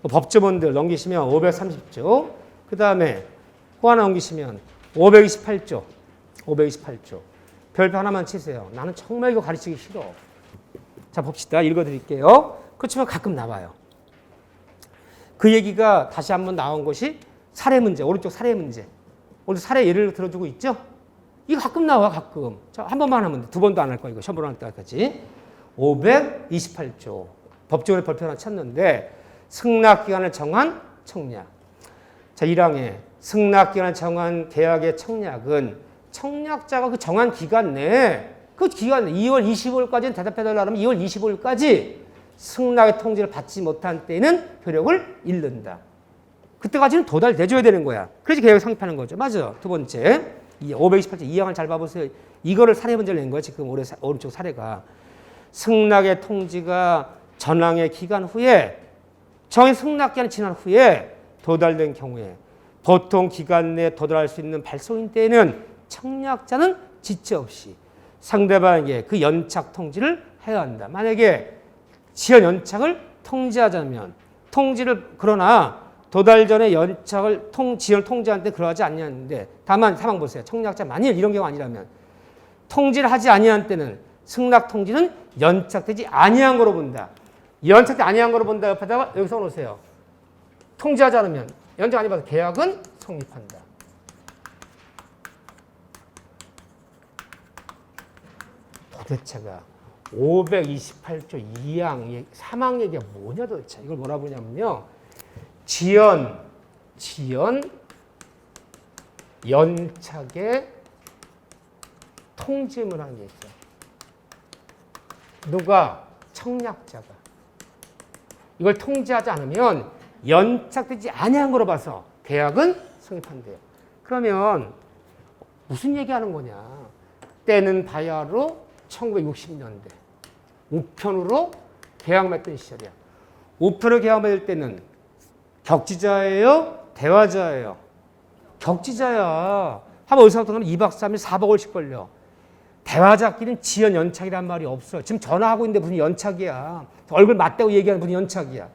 법조문들 넘기시면 530조, 그 다음에 호 하나 넘기시면 528조, 528조. 별표 하나만 치세요. 나는 정말 이거 가르치기 싫어. 자, 봅시다. 읽어드릴게요. 그렇지만 가끔 나와요. 그 얘기가 다시 한번 나온 것이 사례 문제, 오른쪽 사례 문제. 오늘 사례 예를 들어주고 있죠? 이거 가끔 나와, 가끔. 자, 한 번만 하면 돼. 두 번도 안 할 거야, 이거. 시험 보러 갈 때까지. 528조. 법조문에 별표 하나 쳤는데, 승낙기간을 정한 청약. 자, 1항에 승낙기간을 정한 계약의 청약은 청약자가 그 정한 기간 내에, 그 기간 내 2월 25일까지는 대답해달라면 2월 25일까지 승낙의 통지를 받지 못한 때는 효력을 잃는다. 그때까지는 도달돼줘야 되는 거야. 그래서 계약을 성립하는 거죠. 맞아. 두 번째, 528조 2항을 잘 봐보세요. 이거를 사례 문제를 낸 거야. 지금 오른쪽 사례가. 승낙의 통지가 전항의 기간 후에, 정의 승낙기간이 지난 후에 도달된 경우에 보통 기간 내에 도달할 수 있는 발송인 때에는 청약자는 지체 없이 상대방에게 그 연착 통지를 해야 한다. 만약에 지연 연착을 통지하자면 통지를, 그러나 도달 전에 연착을 지연 통지할 때 그러하지 않냐는데, 다만 사망 보세요. 청약자 만일 이런 경우 아니라면 통지를 하지 아니한 때는 승낙 통지는 연착되지 아니한 거로 본다. 연착되지 아니한 거로 본다. 옆에다가 여기 써놓으세요. 통지하지 않으면 연착 아니 봐서 계약은 성립한다. 도대체가 528조 2항 3항 얘기가 뭐냐 도대체. 이걸 뭐라 부르냐면요, 지연 연착의 통지문을 하는 게 있어요. 누가? 청약자가. 이걸 통지하지 않으면 연착되지 아니한 거로 봐서 계약은 성립한대요. 그러면 무슨 얘기하는 거냐? 때는 바야흐로 1960년대 우편으로 계약 맺던 시절이야. 우편으로 계약 맺을 때는 격지자예요? 대화자예요? 격지자야. 한번 의사부터 가면 2박 3일 4박 5일씩 걸려. 대화자끼리는 지연 연착이란 말이 없어. 지금 전화하고 있는데 무슨 연착이야. 얼굴 맞대고 얘기하는 무슨 연착이야.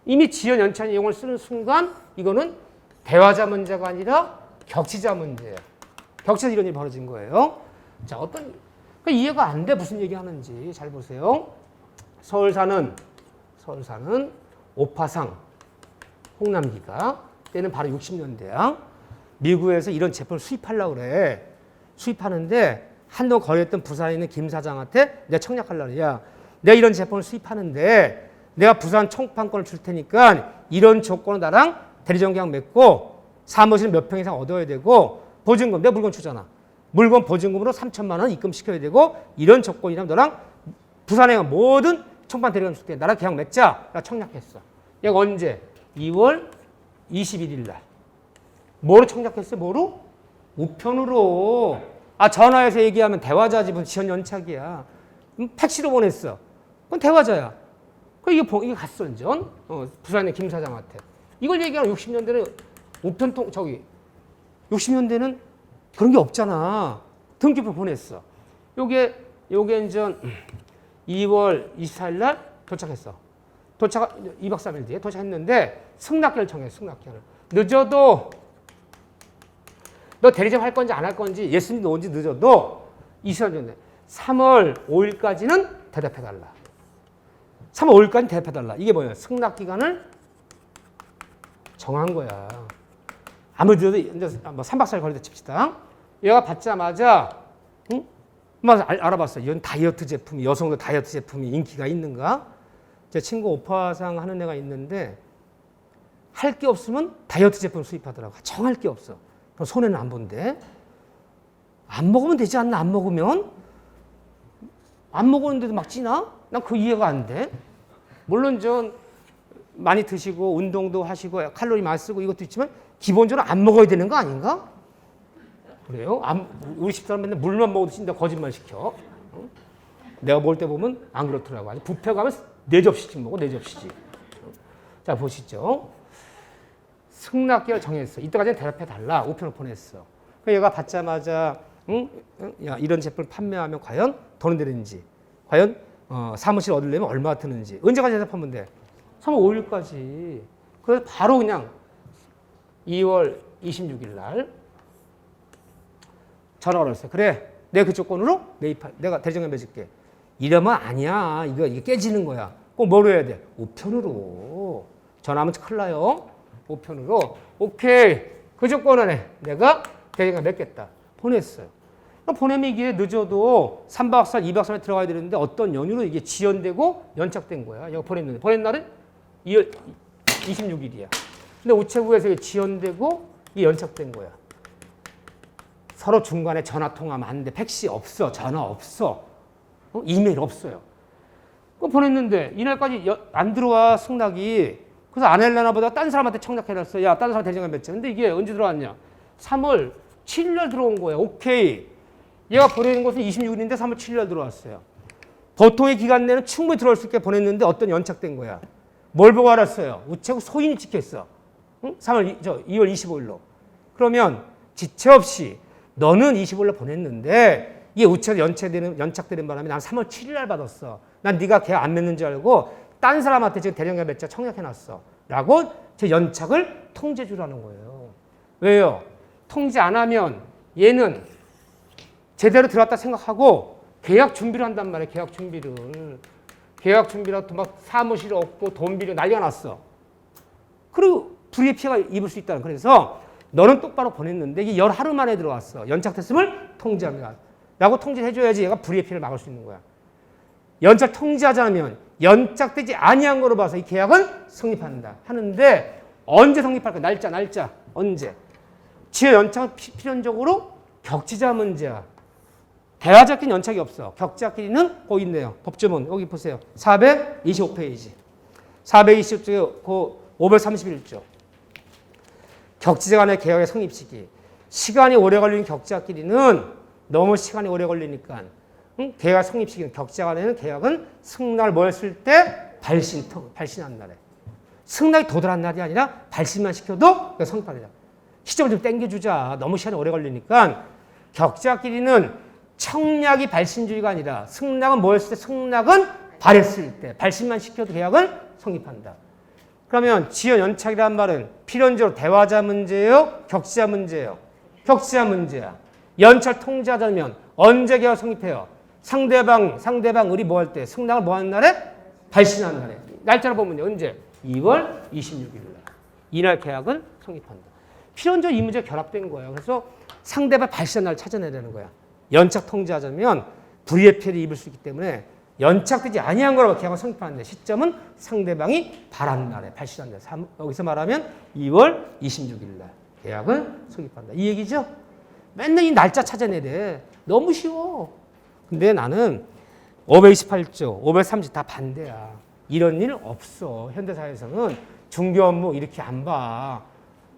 이미 지연 연착 내용을 쓰는 순간 이거는 대화자 문제가 아니라 격지자 문제예요. 격지자 이런 일이 벌어진 거예요. 자, 어떤 그러니까 이해가 안 돼. 무슨 얘기하는지 잘 보세요. 서울 사는 오파상 홍남기가 때는 바로 60년대야. 미국에서 이런 제품을 수입하려고 그래. 수입하는데 한동안 거래했던 부산에 있는 김 사장한테 내가 청약하려고 그래. 야, 내가 이런 제품을 수입하는데 내가 부산 총판권을 줄 테니까 이런 조건을 나랑 대리점 계약 맺고 사무실 몇 평 이상 얻어야 되고 보증금, 내가 물건 주잖아. 물건 보증금으로 3천만 원 입금시켜야 되고 이런 조건이라면 너랑 부산에 모든 총판 대리점 줄게. 나랑 계약 맺자. 나 청약했어. 얘가 언제? 2월 21일 날. 뭐로 청약했어요? 뭐로? 우편으로. 아, 전화해서 얘기하면 대화자 지분 지연 연착이야. 팩시로 보냈어. 그건 대화자야. 이게 갔어, 이제. 부산의 김 사장한테. 이걸 얘기하면 60년대는 우편통, 60년대는 그런 게 없잖아. 등기표 보냈어. 요게 이제 2월 24일 날 도착했어. 2박 3일 뒤에 도착했는데 승낙결을 정했어, 승낙결을. 늦어도 너 대리점 할 건지 안 할 건지 예스니 노인지 늦어도 20년 전에 3월 5일까지는 대답해달라. 3월 5일까지 대답해달라. 이게 뭐예요? 승낙기간을 정한 거야. 아무래도 이제 뭐 3박 4일 걸리다 칩시다. 얘가 받자마자 응? 알아봤어. 이건 다이어트 제품이, 여성들 다이어트 제품이 인기가 있는가? 제 친구 오파상 하는 애가 있는데 할 게 없으면 다이어트 제품 수입하더라고. 정할 게 없어. 그럼 손해는 안 본대. 안 먹으면 되지 않나? 안 먹으면? 안 먹었는데도 막 찌나? 난 그 이해가 안 돼. 물론 전 많이 드시고 운동도 하시고 칼로리 많이 쓰고 이것도 있지만 기본적으로 안 먹어야 되는 거 아닌가? 그래요? 우리 집사람 맨날 물만 먹어도 찐다 거짓말 시켜. 내가 볼 때 보면 안 그렇더라고. 아니, 뷔페 가면 4접시씩 먹어, 4접시씩. 자, 보시죠. 승낙기를 정했어. 이때까지는 대답해달라. 우편을 보냈어. 얘가 받자마자 야, 이런 제품을 판매하면 과연 돈은 되는지, 과연 사무실 얻으려면 얼마 드는지, 언제까지 대답하면 돼? 3월 5일까지. 그래서 바로 그냥 2월 26일 날 전화가 왔어요. 그래, 내 그 조건으로 내가 대리점에 맺을게. 이러면 아니야. 이게 깨지는 거야. 꼭 뭐로 해야 돼? 우편으로. 전화하면 큰일 나요. 우편으로. 오케이. 그 조건에 내가 대리점에 맺겠다. 보냈어요. 보내면 이게 늦어도 3박 4일, 2박 3일 들어가야 되는데 어떤 연유로 이게 지연되고 연착된 거야. 이거 보냈는데. 보낸 날은 2월 26일이야. 근데 우체국에서 이게 지연되고 이게 연착된 거야. 서로 중간에 전화 통화하면 안 돼. 팩시 없어. 전화 없어. 이메일 없어요. 그거 보냈는데 이날까지 안 들어와 승낙이. 그래서 안 할려나 보다 딴 사람한테 청약해놨어. 야, 딴 사람 대리점에 맺자. 근데 이게 언제 들어왔냐? 3월 7일 들어온 거야. 오케이. 얘가 보내는 것은 26일인데 3월 7일 들어왔어요. 보통의 기간 내는 충분히 들어올 수 있게 보냈는데 어떤 연착된 거야. 뭘 보고 알았어요? 우체국 소인이 찍혔어. 응? 2월 25일로. 그러면 지체 없이 너는 25일로 보냈는데 이게 우체국 연착되는 바람에 난 3월 7일 날 받았어. 난 네가 계약 안 맺는 줄 알고 딴 사람한테 지금 대리점에 맺자 청약해놨어. 라고 제 연착을 통지해 주라는 거예요. 왜요? 통지 안 하면 얘는 제대로 들어왔다 생각하고 계약 준비를 한단 말이에요. 계약 준비를 하고 막 사무실 없고 돈 빌려 난리가 났어. 그리고 불이익 피해가 입을 수 있다는. 그래서 너는 똑바로 보냈는데 이게 열하루 만에 들어왔어. 연착됐음을 통지합니다. 라고 통지를 해줘야지 얘가 불이익 피해를 막을 수 있는 거야. 연착 통지하지 않으면 연착되지 아니한 거로 봐서 이 계약은 성립한다. 하는데 언제 성립할까? 날짜. 언제? 지연 연착은 필연적으로 격지자 문제야. 대화자끼리 연착이 없어. 격자끼리는 거기 있네요. 법조문 여기 보세요. 425페이지. 425쪽에 그 531조. 격지자 간의 계약의 성립 시기. 시간이 오래 걸리는 격자끼리는 너무 시간이 오래 걸리니까 계약 성립 시기는 격자 간에는 계약은 승낙을 뭐 했을 때 발신한 날에. 승낙이 도달한 날이 아니라 발신만 시켜도 성립하자. 시점을 좀 당겨주자. 너무 시간이 오래 걸리니까 격자끼리는 청약이 발신주의가 아니라 승낙은 뭐 했을 때? 승낙은 발했을 때. 발신만 시켜도 계약은 성립한다. 그러면 지연 연착이라는 말은 필연적으로 대화자 문제예요? 격지자 문제예요? 격지자 문제야. 연착 통지하자면 언제 계약 성립해요? 상대방이 뭐 할 때? 승낙을 뭐 하는 날에? 발신하는 날에. 날짜를 보면요. 언제? 2월 26일 날. 이날 계약은 성립한다. 필연적으로 이 문제가 결합된 거예요. 그래서 상대방 발신한 날을 찾아내야 되는 거야. 연착 통지하자면 불이익 피해를 입을 수 있기 때문에 연착되지 아니한 거라고 계약을 성립하는데 시점은 상대방이 바란 날에 발신한 날. 여기서 말하면 2월 26일 날 계약은 성립한다. 이 얘기죠? 맨날 이 날짜 찾아내야 돼. 너무 쉬워. 근데 나는 528조, 530 다 반대야. 이런 일 없어. 현대사회에서는 중개 업무 이렇게 안 봐.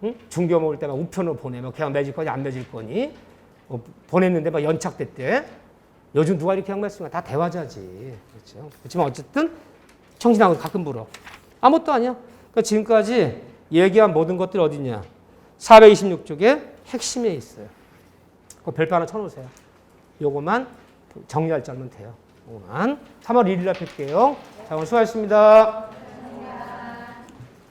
응? 중개 업무 올 때 막 우편으로 보내. 막 그냥 맺을 거니 안 맺을 거니. 보냈는데 막 연착됐대. 요즘 누가 이렇게 양말쓰면 다 대화자지. 그렇죠. 그렇지만 어쨌든 청진하고 가끔 물어. 아무것도 아니야. 그러니까 지금까지 얘기한 모든 것들이 어디냐. 426쪽에 핵심에 있어요. 그 별표 하나 쳐놓으세요. 요거만 정리할 줄 알면 돼요. 요거만. 3월 1일 날 뵐게요. 자, 오늘 수고하셨습니다.